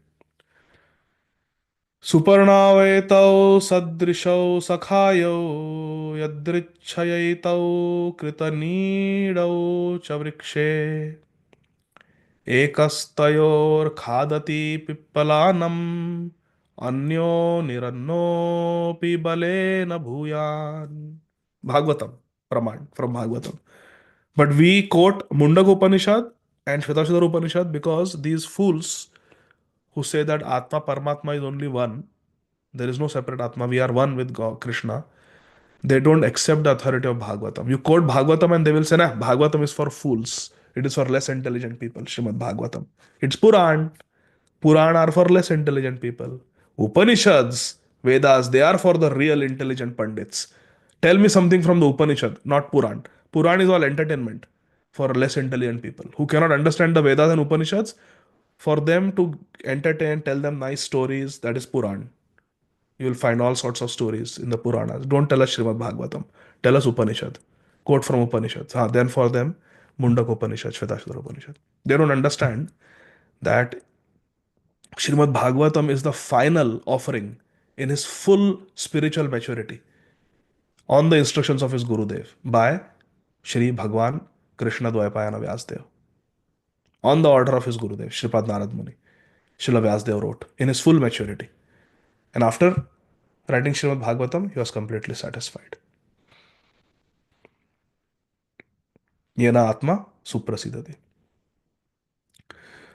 Suparnavetau sadrishau sakhayo yadrichayetau kritanidau chavrikshe ekastyor khadati pippalanam anyo nirannopi balena bhuyan. Bhagavatam, Praman from Bhagavatam. But we quote Mundaka Upanishad and Shvetashvatara Upanishad because these fools who say that Atma Paramatma is only one, there is no separate Atma, we are one with God, Krishna, they don't accept the authority of Bhagavatam. You quote Bhagavatam and they will say, nah, Bhagavatam is for fools. It is for less intelligent people, Srimad Bhagavatam. It's Puran. Puran are for less intelligent people. Upanishads, Vedas, they are for the real intelligent Pandits. Tell me something from the Upanishad, not Puran. Puran is all entertainment for less intelligent people who cannot understand the Vedas and Upanishads. For them to entertain, tell them nice stories, that is Puran. You will find all sorts of stories in the Puranas. Don't tell us Srimad Bhagavatam. Tell us Upanishad. Quote from Upanishads. Then for them, Mundaka Upanishad, Shvetashvatara Upanishad. They don't understand that Srimad Bhagavatam is the final offering in his full spiritual maturity on the instructions of his Gurudev by Shri Bhagwan Krishna Dvaipayana Vyasdev. On the order of his Gurudev, Shripad Narad Muni, Srila Vyasdev wrote in his full maturity. And after writing Srimad Bhagavatam, he was completely satisfied. Yena Atma Suprasidati.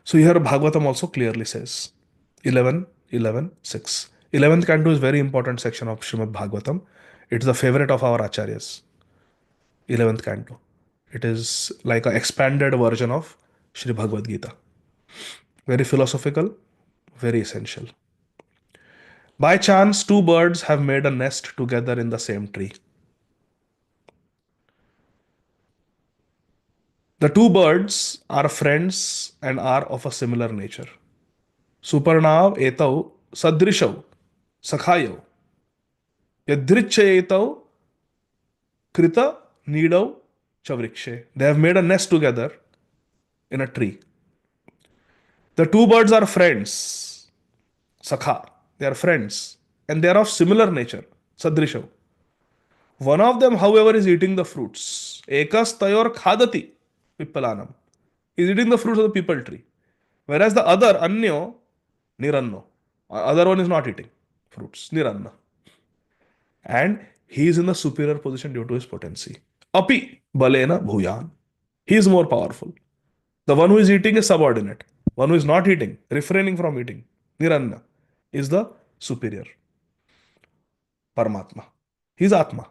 So here Bhagavatam also clearly says 11.11.6. 11th canto is very important section of Srimad Bhagavatam. It's the favorite of our acharyas. 11th canto. It is like an expanded version of Sri Bhagavad Gita. Very philosophical, very essential. By chance, two birds have made a nest together in the same tree. The two birds are friends and are of a similar nature. Suparnav etau sadrishau sakhayau yadrichayetau krita nidau chavrikshe. They have made a nest together in a tree. The two birds are friends. Sakha. They are friends. And they are of similar nature. Sadrishau. One of them, however, is eating the fruits. Ekas tayor khadati pippalanam. Is eating the fruits of the people tree. Whereas the other, anyo, niranno. Other one is not eating fruits. Niranna. And he is in the superior position due to his potency. Api balena bhuyan. He is more powerful. The one who is eating is subordinate. One who is not eating, refraining from eating, niranna, is the superior. Paramatma. He is Atma.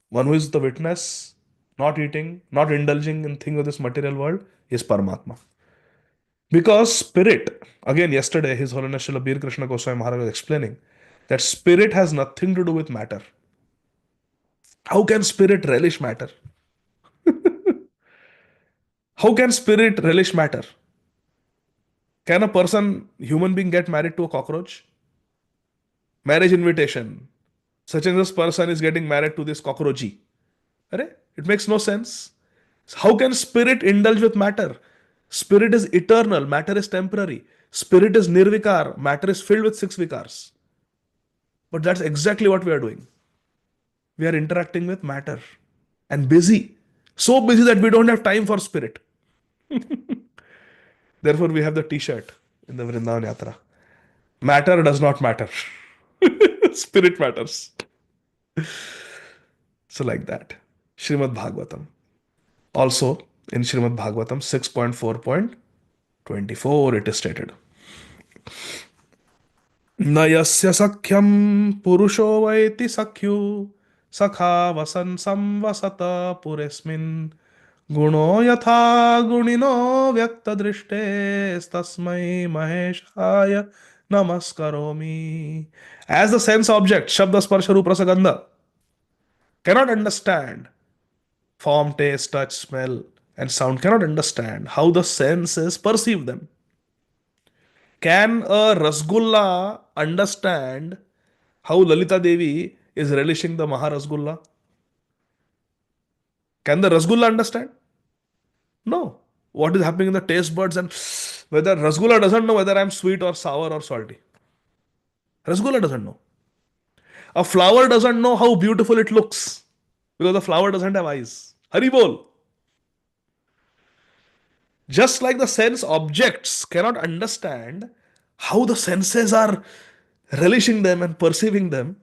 One who is the witness, not eating, not indulging in things of this material world, is Paramatma. Because spirit, again yesterday His Holiness Srila Bir Krishna Goswami Maharaj was explaining that spirit has nothing to do with matter. How can spirit relish matter? How can spirit relish matter? Can a person, human being, get married to a cockroach? Marriage invitation. Such and this person is getting married to this cockroachy. It makes no sense. How can spirit indulge with matter? Spirit is eternal, matter is temporary. Spirit is nirvikar, matter is filled with six vikars. But that's exactly what we are doing. We are interacting with matter and busy. So busy that we don't have time for spirit. Therefore, we have the t-shirt in the Vrindavan Yatra. Matter does not matter. Spirit matters. So like that. Srimad Bhagavatam. Also, in Srimad Bhagavatam 6.4.24, it is stated. न यस्य सख्यं पुरुषो वैति सख्यु सखा वसन संवसत पुरेस्मिन् गुणो यथा गुणिनो व्यक्तदृष्टेस्तस्मै महेशाय नमस्करोमि. As the sense object, Shabda Sparsha Rupa Rasa Gandha cannot understand form, taste, touch, smell, and sound, cannot understand how the senses perceive them. Can a Rasgulla understand how Lalita Devi is relishing the Maharasgulla? Can the Rasgulla understand? No. What is happening in the taste buds, and whether Rasgulla doesn't know whether I'm sweet or sour or salty. Rasgulla doesn't know. A flower doesn't know how beautiful it looks because the flower doesn't have eyes. Haribol. Just like the sense objects cannot understand how the senses are relishing them and perceiving them,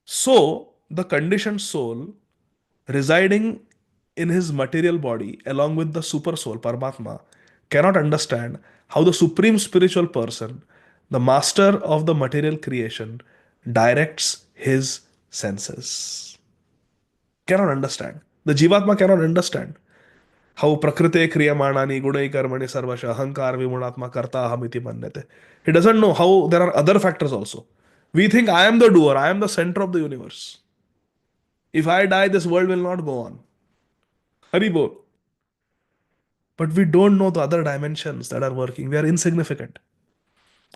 so the conditioned soul residing in his material body along with the super soul, Paramatma, cannot understand how the supreme spiritual person, the master of the material creation, directs his senses. Cannot understand. The Jivatma cannot understand how prakrite kriyamanani gunai karmani sarvasha ahankar vimunatma karta ahamiti manyate. He doesn't know how there are other factors also. We think I am the doer, I am the center of the universe. If I die, this world will not go on. Haribol. But we don't know the other dimensions that are working. We are insignificant.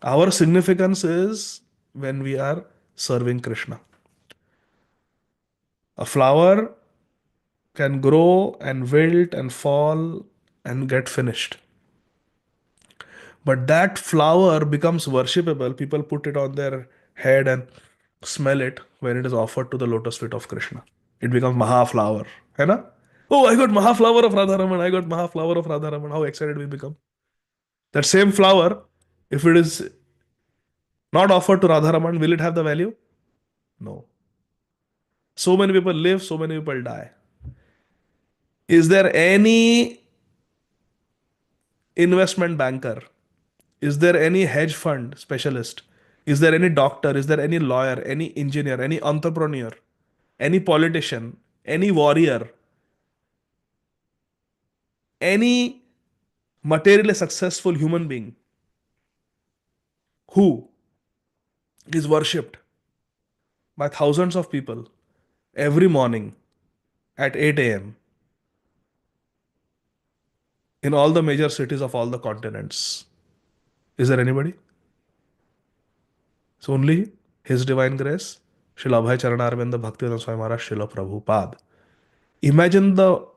Our significance is when we are serving Krishna. A flower can grow and wilt and fall and get finished. But that flower becomes worshipable. People put it on their head and smell it when it is offered to the lotus feet of Krishna. It becomes Maha flower. Hai na? Oh, I got Maha flower of Radharaman. I got Maha flower of Radharaman. How excited we become. That same flower, if it is not offered to Radharaman, will it have the value? No. So many people live, so many people die. Is there any investment banker? Is there any hedge fund specialist? Is there any doctor? Is there any lawyer, any engineer, any entrepreneur, any politician, any warrior, any materially successful human being who is worshipped by thousands of people every morning at 8 a.m. in all the major cities of all the continents? Is there anybody? It's only His Divine Grace, Srila Abhay Charanarvinda Bhaktivedanta Swami Maharaj, Srila Prabhupada. Imagine the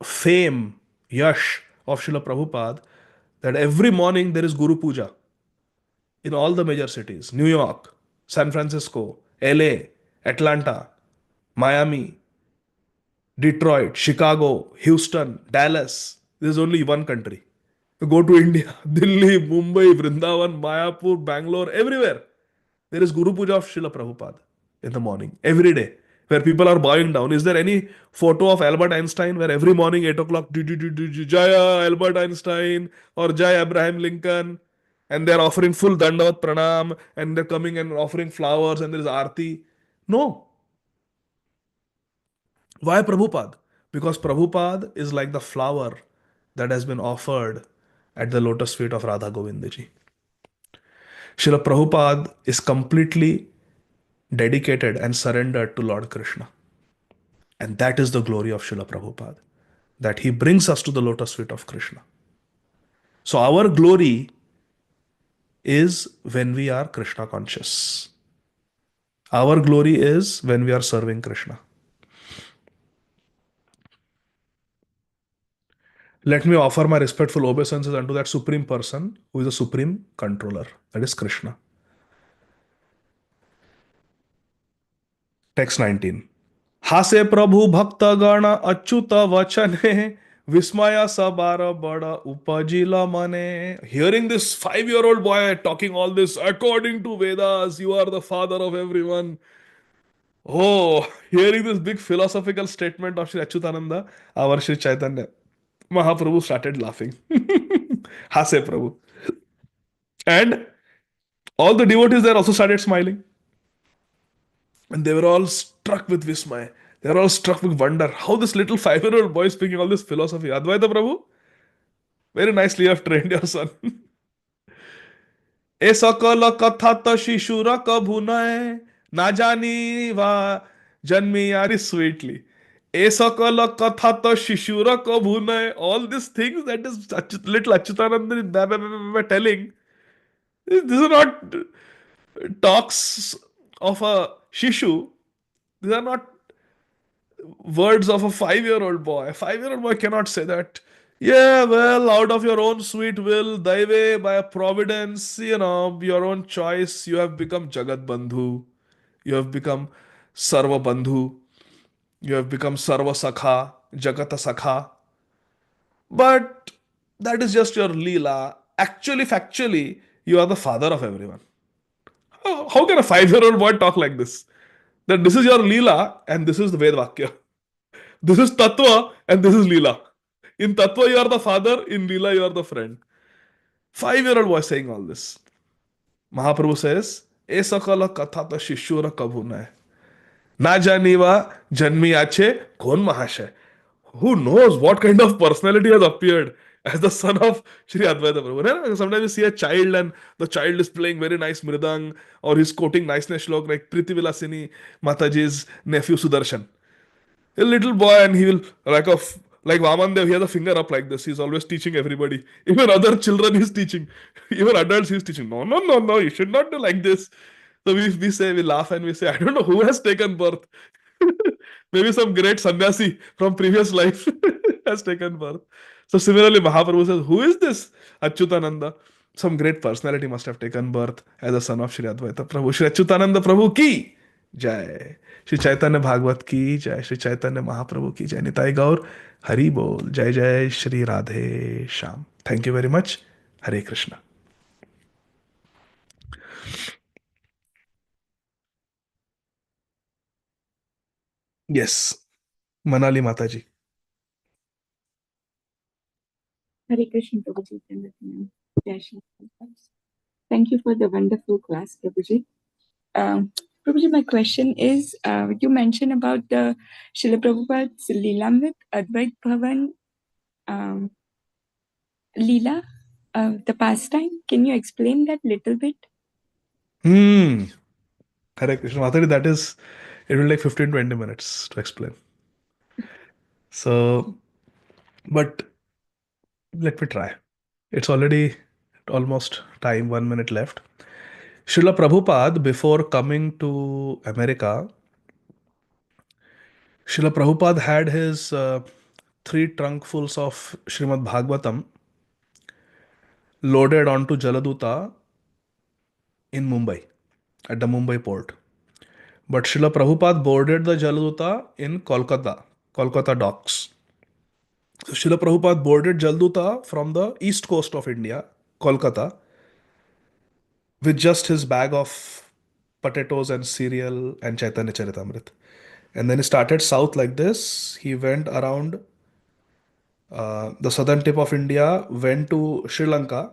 fame, yash of Srila Prabhupada, that every morning there is Guru Puja in all the major cities: New York, San Francisco, LA, Atlanta, Miami, Detroit, Chicago, Houston, Dallas. This is only one country. Go to India, Delhi, Mumbai, Vrindavan, Mayapur, Bangalore, everywhere. There is Guru Puja of Srila Prabhupada in the morning, every day, where people are bowing down. Is there any photo of Albert Einstein where every morning 8 o'clock, Jaya Albert Einstein or Jaya Abraham Lincoln, and they're offering full Dandavat Pranam, and they're coming and offering flowers, and there is Aarti? No. Why Prabhupada? Because Prabhupada is like the flower that has been offered at the lotus feet of Radha Govindaji. Srila Prabhupada is completely dedicated and surrendered to Lord Krishna. And that is the glory of Srila Prabhupada, that he brings us to the lotus feet of Krishna. So our glory is when we are Krishna conscious. Our glory is when we are serving Krishna. Let me offer my respectful obeisances unto that supreme person who is the supreme controller, that is Krishna. Text 19. हासे प्रभु भक्त गण अच्युत वचने विस्मय सबार बड़ उपजिल मने. Hearing this 5-year-old boy talking all this, according to Vedas, you are the father of everyone. Oh, hearing this big philosophical statement of Sri Achyutananda, our Sri Chaitanya Mahaprabhu started laughing. Hase Prabhu. And all the devotees there also started smiling. And they were all struck with Vismay. They were all struck with wonder. How this little 5-year-old boy is speaking all this philosophy. Advaita Prabhu, very nicely you have trained your son. ए सकल कथा त शिशुर कभु नय ना जानी वा जन्मी यारी स्वीटली. ए सकल कथा त शिशुर कभु नय. All these things that is little Achyutananda is telling, these are not talks of a shishu. These are not words of a 5-year-old boy. A 5-year-old boy cannot say that. Yeah, well, out of your own sweet will, thy way, by a providence, your own choice, you have become Jagat Bandhu. You have become Sarva Bandhu. You have become Sarva Sakha, Jagata Sakha. But that is just your Leela. Actually, factually, you are the father of everyone. How can a 5-year-old boy talk like this? That this is your Leela and this is the Ved Vakya. This is Tattva and this is Leela. In Tattva, you are the father. In Leela, you are the friend. 5-year-old boy saying all this. Mahaprabhu says, E sakala katha ta shishura kabhu nahi. Na janiva janmi ache kon mahashay. Who knows what kind of personality has appeared as the son of Sri Advaita Prabhu. Sometimes you see a child and the child is playing very nice mridang or he's quoting nice shlok like Priti Vilasini Mataji's nephew Sudarshan. A little boy and he will like Vamandev, he has a finger up like this. He's always teaching everybody. Even other children he's teaching. Even adults he's teaching. No, no, no, no, you should not do like this. So we laugh and we say, I don't know who has taken birth. Maybe some great sannyasi from previous life has taken birth. So similarly, Mahaprabhu says, who is this Achyutananda? Some great personality must have taken birth as a son of Sri Advaita Prabhu. Sri Achyutananda Prabhu ki jai. Shri Chaitanya Bhagavat ki jai. Shri Chaitanya Mahaprabhu ki jai. Nitai Gaur Hari Bol. Jai Jai Shri Radhe Sham. Thank you very much. Hare Krishna. Yes. Manali Mataji. Hare Krishna, Prabhuji. Jai Shri Krishna. Thank you for the wonderful class, Prabhuji. Prabhuji, my question is, you mentioned about the Srila Prabhupada's Leelamrit Advait Bhavan Leela, the pastime. Can you explain that little bit? Hare Krishna. Mataji, it will take 15-20 minutes to explain. So, but let me try. It's already almost time, 1 minute left. Srila Prabhupada, before coming to America, Srila Prabhupada had his 3 trunkfuls of Srimad Bhagavatam loaded onto Jaladuta in Mumbai, at the Mumbai port. But Srila Prabhupada boarded the Jaladuta in Kolkata docks. So Srila Prabhupada boarded Jaladuta from the east coast of India, Kolkata, with just his bag of potatoes and cereal and Chaitanya Charitamrita. And then he started south like this. He went around the southern tip of India, went to Sri Lanka.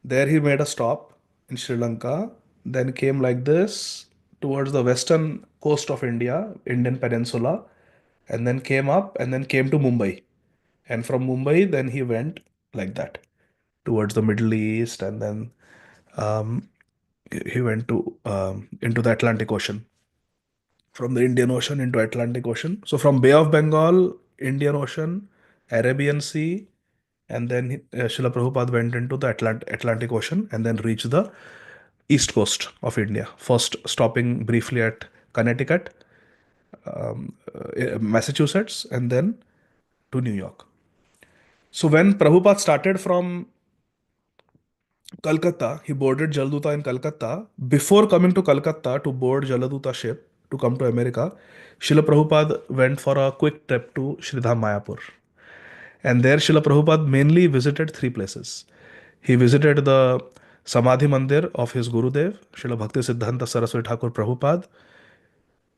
There he made a stop in Sri Lanka, then came like this towards the western coast of India, Indian peninsula, and then came up and then came to Mumbai. And from Mumbai, then he went like that towards the Middle East, and then he went to into the Atlantic Ocean. From the Indian Ocean into Atlantic Ocean. So from Bay of Bengal, Indian Ocean, Arabian Sea, and then Srila Prabhupada went into the Atlantic Ocean and then reached the east coast of India. First stopping briefly at Connecticut, Massachusetts, and then to New York. So when Prabhupada started from Calcutta, he boarded Jaladuta in Calcutta. Before coming to Calcutta to board Jaladuta ship to to come to America, Srila Prabhupada went for a quick trip to Sridham Mayapur. And there Srila Prabhupada mainly visited three places. He visited the Samadhi Mandir of his Gurudev, Srila Bhakti Siddhanta Saraswati Thakur Prabhupada.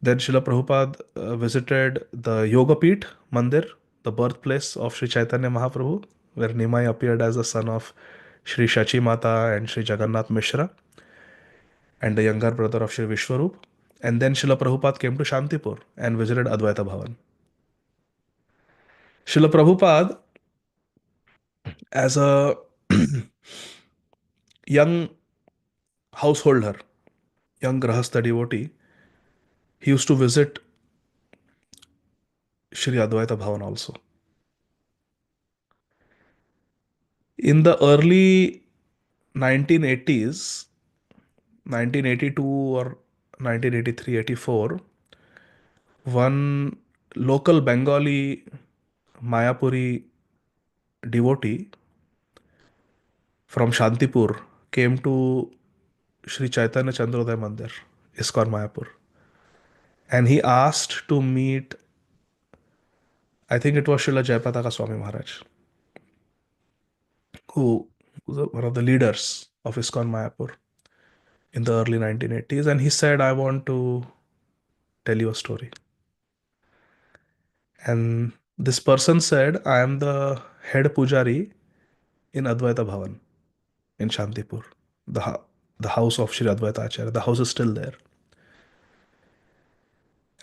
Then Srila Prabhupada visited the Yoga Peeth Mandir, the birthplace of Sri Chaitanya Mahaprabhu, where Nimai appeared as the son of Sri Shachi Mata and Sri Jagannath Mishra, and the younger brother of Sri Vishwarup. And then Srila Prabhupada came to Shantipur and visited Advaita Bhavan. Srila Prabhupada, as a young householder, young Grahastha devotee, he used to visit Sri Advaita Bhavan also. In the early 1980s, 1982 or 1983-84, one local Bengali Mayapuri devotee from Shantipur came to Sri Chaitanya Chandrodaya Mandir, ISKCON Mayapur, and he asked to meet, I think it was Srila Jayapataka Swami Maharaj, who was one of the leaders of ISKCON Mayapur in the early 1980s, and he said, I want to tell you a story. And this person said, I am the head pujari in Advaita Bhavan in Shantipur, the house of Sri Advaita Acharya. The house is still there.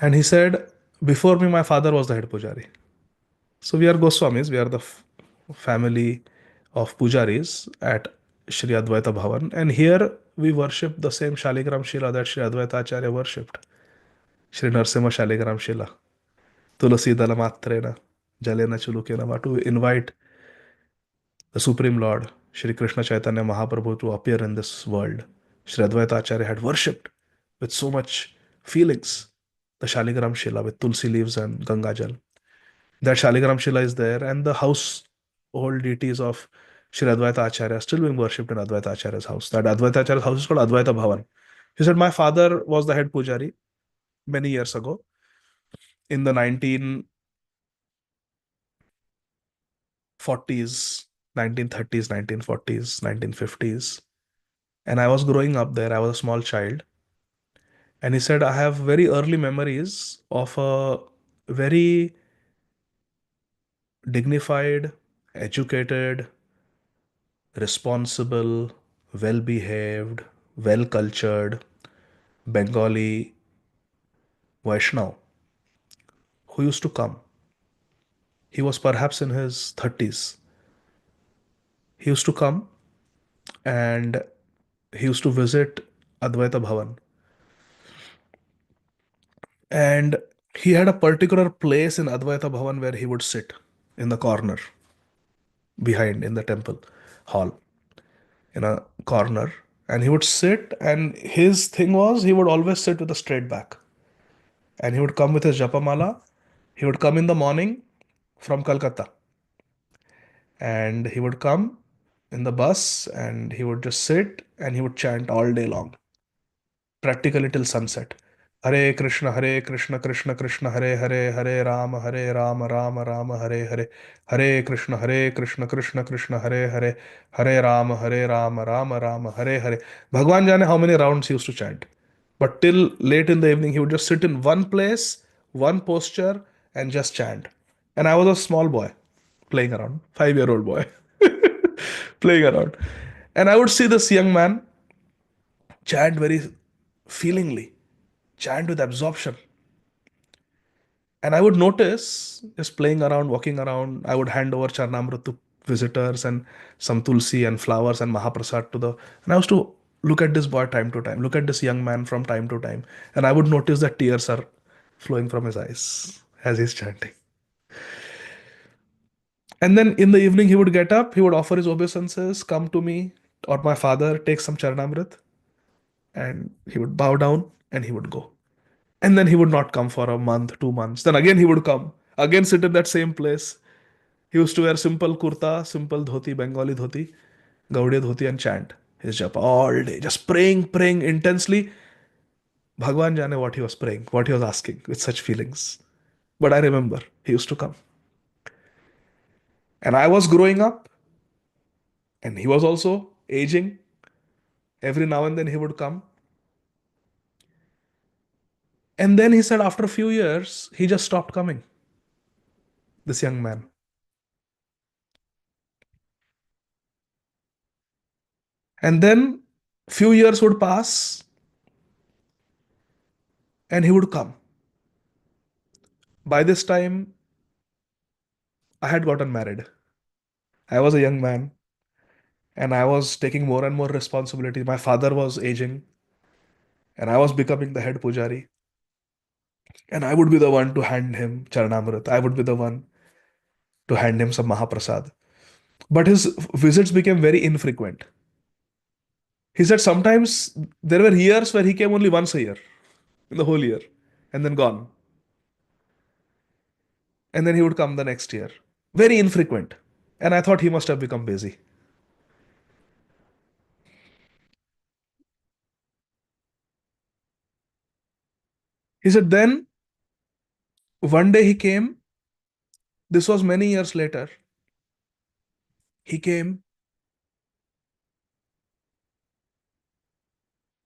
And he said, before me, my father was the head pujari. So we are Goswamis, we are the family of pujaris at Sri Advaita Bhavan. And here we worship the same Shaligram Shila that Sri Advaita Acharya worshipped. Sri Narsimha Shaligram Shila. Tulasi Dalamatrena, Jalena Chulukena, to invite the Supreme Lord, Sri Krishna Chaitanya Mahaprabhu, to appear in this world. Sri Advaita Acharya had worshipped with so much feelings the Shaligram Shila with Tulsi leaves and Ganga Jal. That Shaligram Shila is there, and the household deities of Sri Advaita Acharya are still being worshipped in Advaita Acharya's house. That Advaita Acharya's house is called Advaita Bhavan. He said, my father was the head pujari many years ago in the 1940s, 1930s, 1940s, 1950s. And I was growing up there. I was a small child. And he said, I have very early memories of a very dignified, educated, responsible, well behaved, well cultured Bengali Vaishnav who used to come. He was perhaps in his 30s. He used to come and he used to visit Advaita Bhavan. And he had a particular place in Advaita Bhavan where he would sit in the corner behind in the temple hall in a corner, and he would sit, and his thing was he would always sit with a straight back, and he would come with his japamala. He would come in the morning from Calcutta, and he would come in the bus and he would just sit and he would chant all day long, practically till sunset. Hare Krishna, Krishna Krishna, Hare Hare, Hare Rama, Rama Rama, Hare Hare, Hare Krishna, Krishna Krishna, Hare Hare, Hare Rama, Rama Rama, Hare Hare. Bhagwan jane how many rounds he used to chant. But till late in the evening, he would just sit in one place, one posture, and just chant. And I was a small boy playing around, 5-year-old boy playing around. And I would see this young man chant very feelingly, chant with absorption. And I would notice, just playing around, walking around, I would hand over Charnamrut to visitors and some tulsi and flowers and Mahaprasad to the. And I used to look at this boy time to time, look at this young man from time to time. And I would notice that tears are flowing from his eyes as he's chanting. And then in the evening, he would get up, he would offer his obeisances, come to me or my father, take some Charnamrit, and he would bow down and he would go. And then he would not come for a month, 2 months. Then again he would come, again sit in that same place. He used to wear simple kurta, simple dhoti, Bengali dhoti, Gaudiya dhoti, and chant his japa all day, just praying intensely. Bhagwan jane what he was praying, what he was asking with such feelings. But I remember he used to come. And I was growing up, and he was also aging. Every now and then he would come. And then he said after a few years, he just stopped coming, this young man. And then few years would pass and he would come. By this time, I had gotten married. I was a young man and I was taking more and more responsibility. My father was aging and I was becoming the head pujari. And I would be the one to hand him Charanamrit. I would be the one to hand him some Mahaprasad. But his visits became very infrequent. He said sometimes there were years where he came only once a year, in the whole year, and then gone. And then he would come the next year. Very infrequent. And I thought he must have become busy. He said, then one day he came. This was many years later. He came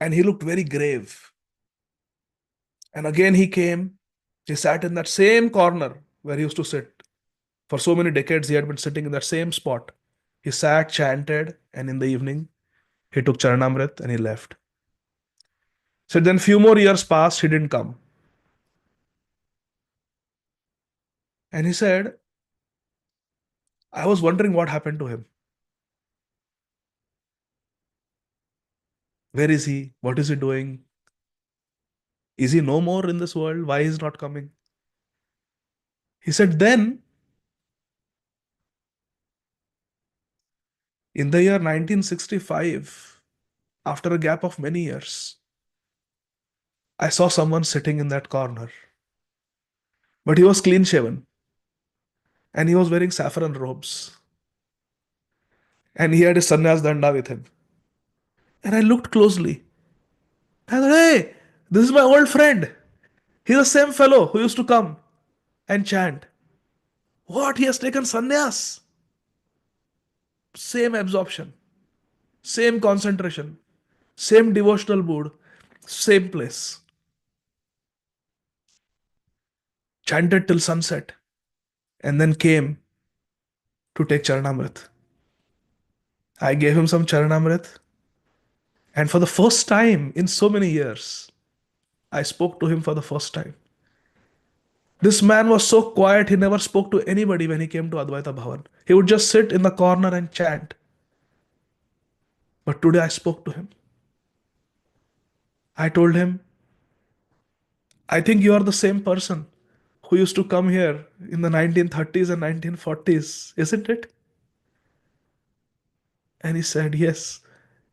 and he looked very grave. And again he came. He sat in that same corner where he used to sit. For so many decades, he had been sitting in that same spot. He sat, chanted, and in the evening, he took Charanamrit and he left. So then few more years passed, he didn't come. And he said, I was wondering what happened to him. Where is he? What is he doing? Is he no more in this world? Why is he not coming? He said, then in the year 1965, after a gap of many years, I saw someone sitting in that corner. But he was clean shaven and he was wearing saffron robes. And he had his sannyas danda with him. And I looked closely. I thought, hey, this is my old friend. He's the same fellow who used to come and chant. What? He has taken sannyas. Same absorption, same concentration, same devotional mood, same place. Chanted till sunset and then came to take Charanamrit. I gave him some Charanamrit, and for the first time in so many years, I spoke to him for the first time. This man was so quiet, he never spoke to anybody when he came to Advaita Bhavan. He would just sit in the corner and chant. But today I spoke to him. I told him, I think you are the same person who used to come here in the 1930s and 1940s, isn't it? And he said, yes.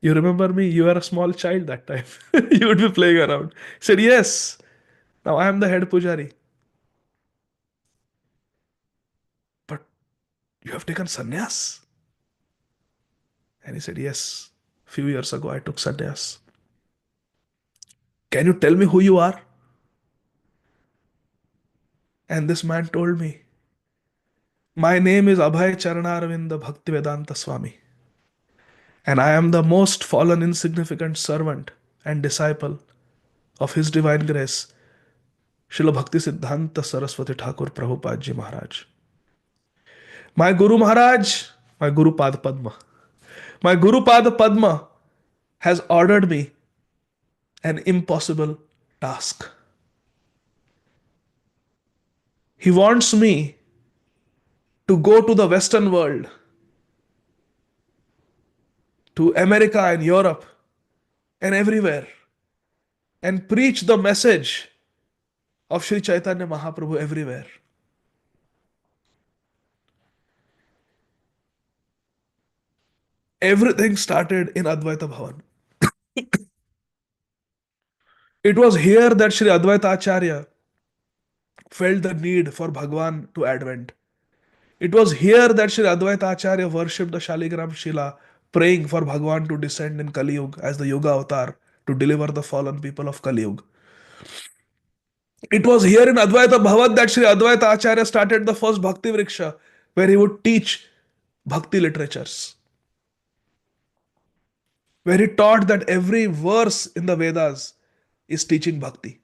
You remember me? You were a small child that time. You would be playing around. He said, yes. Now I am the head pujari. But you have taken sannyas? And he said, yes. Few years ago I took sannyas. Can you tell me who you are? And this man told me, my name is Abhay Charanarvinda Bhaktivedanta Swami. And I am the most fallen, insignificant servant and disciple of His Divine Grace, Srila Bhakti Siddhanta Saraswati Thakur Prabhupada Ji Maharaj. My Guru Maharaj, my Guru Pad Padma, my Guru Pad Padma has ordered me an impossible task. He wants me to go to the Western world, to America and Europe and everywhere, and preach the message of Sri Chaitanya Mahaprabhu everywhere. Everything started in Advaita Bhavan. It was here that Sri Advaita Acharya felt the need for Bhagwan to advent. It was here that Sri Advaita Acharya worshipped the Shaligram Shila, praying for Bhagwan to descend in Kali Yuga as the Yoga avatar to deliver the fallen people of Kali Yuga. It was here in Advaita Bhavan that Sri Advaita Acharya started the first Bhakti Vriksha, where he would teach Bhakti literatures, where he taught that every verse in the Vedas is teaching Bhakti.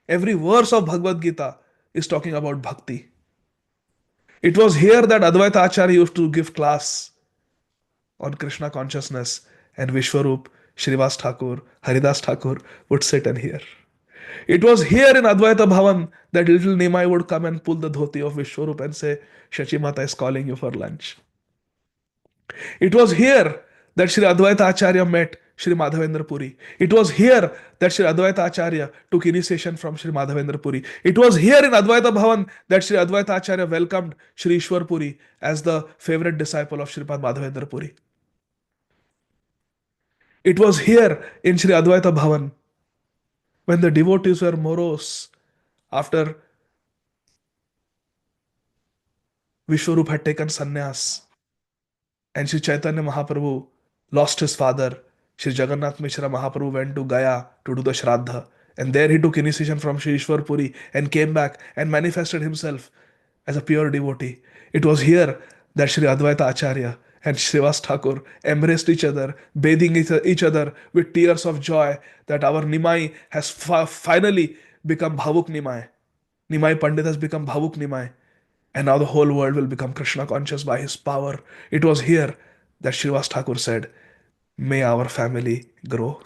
Every verse of Bhagavad Gita is talking about Bhakti. It was here that Advaita Acharya used to give class on Krishna consciousness, and Vishwarup, Srivas Thakur, Haridas Thakur would sit and hear. It was here in Advaita Bhavan that little Nimai would come and pull the dhoti of Vishwarup and say, Shachi Mata is calling you for lunch. It was here that Sri Advaita Acharya met Sri Madhavendra Puri. It was here that Sri Advaita Acharya took initiation from Sri Madhavendra Puri. It was here in Advaita Bhavan that Sri Advaita Acharya welcomed Sri Ishwar Puri as the favorite disciple of Sripad Madhavendra Puri. It was here in Sri Advaita Bhavan when the devotees were morose after Vishwarup had taken sannyas and Sri Chaitanya Mahaprabhu lost his father. Sri Jagannath Mishra Mahaprabhu went to Gaya to do the Shraddha, and there he took initiation from Sri Ishwar Puri and came back and manifested himself as a pure devotee. It was here that Sri Advaita Acharya and Srivas Thakur embraced each other, bathing each other with tears of joy that our Nimai has finally become Bhavuk Nimai. Nimai Pandit has become Bhavuk Nimai. And now the whole world will become Krishna conscious by his power. It was here that Srivas Thakur said, may our family grow.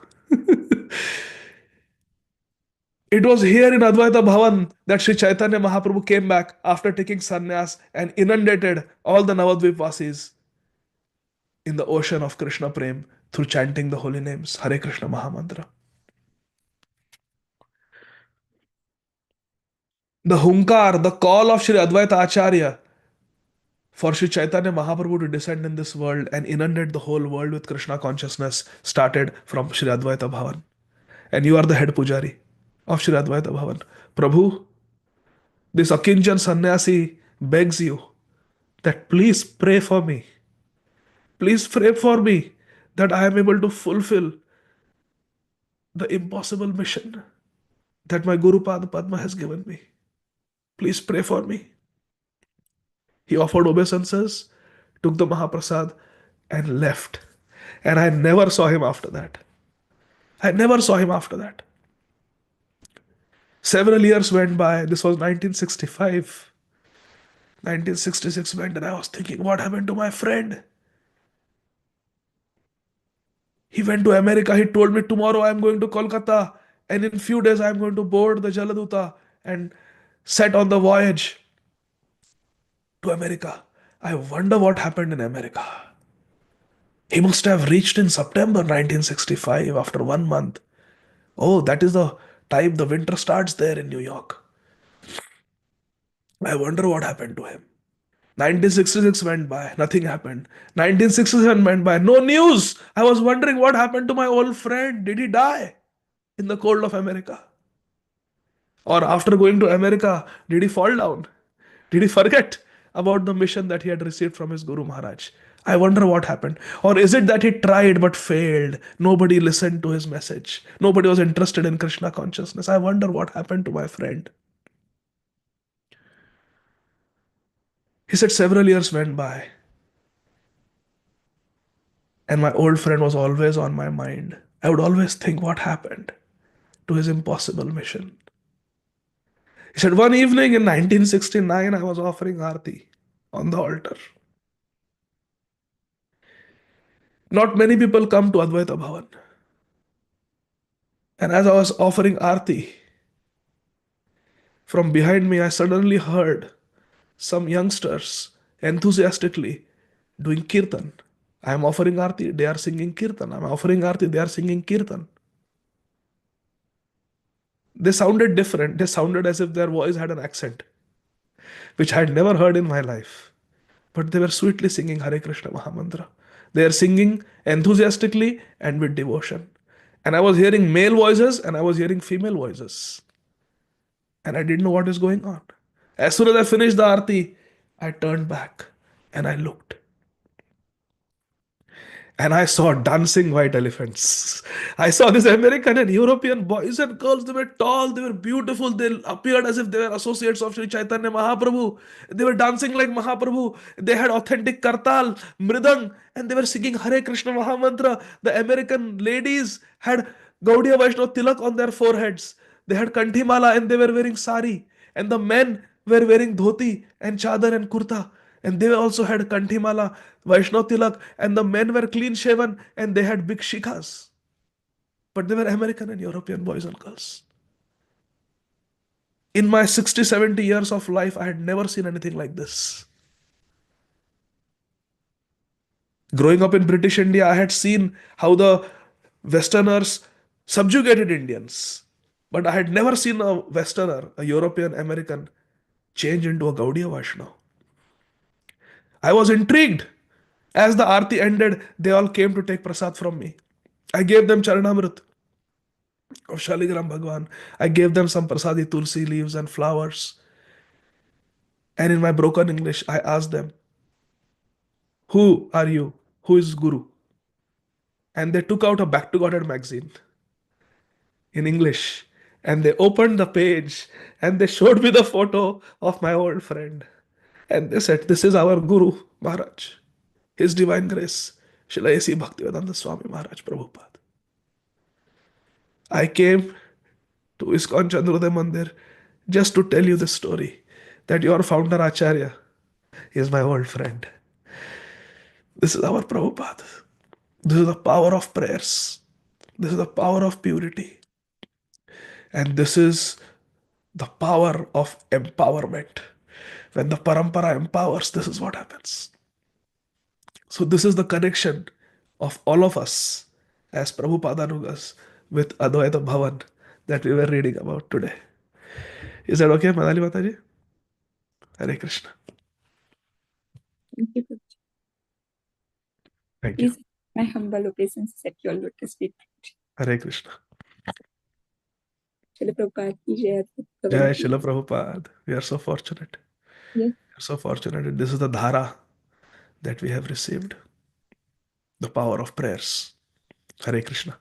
It was here in Advaita Bhavan that Sri Chaitanya Mahaprabhu came back after taking sannyas and inundated all the Navadvip Vasis in the ocean of Krishna Prem through chanting the holy names, Hare Krishna Mahamantra. The hunkar, the call of Sri Advaita Acharya for Sri Chaitanya Mahaprabhu to descend in this world and inundate the whole world with Krishna consciousness started from Sri Advaita Bhavan. And you are the head pujari of Sri Advaita Bhavan. Prabhu, this Akinchan sannyasi begs you that please pray for me. Please pray for me that I am able to fulfill the impossible mission that my Guru Padma has given me. Please pray for me. He offered obeisances, took the Mahaprasad, and left. And I never saw him after that. I never saw him after that. Several years went by. This was 1965. 1966 went, and I was thinking, what happened to my friend? He went to America. He told me, tomorrow I'm going to Kolkata, and in few days I'm going to board the Jaladuta and set on the voyage to America. I wonder what happened in America. He must have reached in September 1965 after 1 month. Oh, that is the time the winter starts there in New York. I wonder what happened to him. 1966 went by, nothing happened. 1967 went by, no news. I was wondering what happened to my old friend. Did he die in the cold of America? Or after going to America, did he fall down? Did he forget about the mission that he had received from his Guru Maharaj? I wonder what happened. Or is it that he tried but failed? Nobody listened to his message. Nobody was interested in Krishna consciousness. I wonder what happened to my friend. He said several years went by. And my old friend was always on my mind. I would always think what happened to his impossible mission. He said, one evening in 1969, I was offering Aarti on the altar. Not many people come to Advaita Bhavan. And as I was offering Aarti, from behind me, I suddenly heard some youngsters enthusiastically doing kirtan. I am offering Aarti, they are singing kirtan. I am offering Aarti, they are singing kirtan. They sounded different. They sounded as if their voice had an accent, which I had never heard in my life. But they were sweetly singing Hare Krishna Mahamantra. They are singing enthusiastically and with devotion. And I was hearing male voices and I was hearing female voices. And I didn't know what is going on. As soon as I finished the Aarti, I turned back and I looked. and I saw dancing white elephants. I saw this American and European boys and girls. They were tall, they were beautiful. They appeared as if they were associates of Sri Chaitanya Mahaprabhu. They were dancing like Mahaprabhu. They had authentic kartal, mridang, and they were singing Hare Krishna Mahamantra. The American ladies had Gaudiya Vaishnava tilak on their foreheads. They had kanthimala and they were wearing sari. And the men were wearing dhoti and chadar and kurta. And they also had kanthimala, Vaishnav tilak, and the men were clean shaven and they had big shikhas. But they were American and European boys and girls. In my 60, 70 years of life, I had never seen anything like this. Growing up in British India, I had seen how the Westerners subjugated Indians. But I had never seen a Westerner, a European American, change into a Gaudiya Vaishnava. I was intrigued. As the arti ended, they all came to take prasad from me. I gave them charanamrit of Shaligram Bhagwan. I gave them some prasadi tulsi leaves and flowers. And in my broken English, I asked them, "Who are you? Who is Guru?" And they took out a Back to Godhead magazine in English. And they opened the page and they showed me the photo of my old friend. And they said, "This is our Guru Maharaj, His Divine Grace, Srila A.C. Bhaktivedanta Swami Maharaj Prabhupada." I came to ISKCON Chandrodaya Mandir just to tell you this story that your founder Acharya is my old friend. This is our Prabhupada. This is the power of prayers. This is the power of purity. And this is the power of empowerment. When the parampara empowers, this is what happens. So this is the connection of all of us as Prabhupadanugas with Advaita Bhavan that we were reading about today. Is that okay, Manali Mataji? Hare Krishna. Thank you, Prabhuji. Thank you. Please, my humble obeisance at your lotus feet. Hare Krishna. Srila Prabhupada ki jai. Jai Srila Prabhupada. We are so fortunate. Yes. We are so fortunate. This is the dhara that we have received. The power of prayers. Hare Krishna.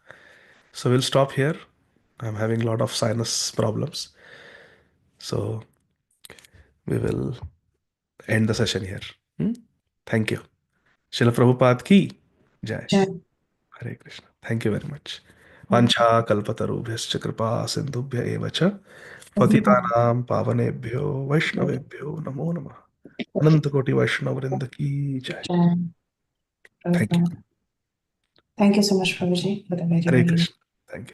So we'll stop here. I'm having a lot of sinus problems. So we will end the session here. Thank you. Srila Prabhupada ki jai. Hare Krishna. Thank you very much. Vancha kalpatarubhyascha kripa sindhubhya eva cha patitanam pavanebhyo vaishnavebhyo namo namah. Ananta Koti Vaishnava Vrinda ki jai. Thank you. Thank you so much, Prabhuji, for the very, Hare very Krishna.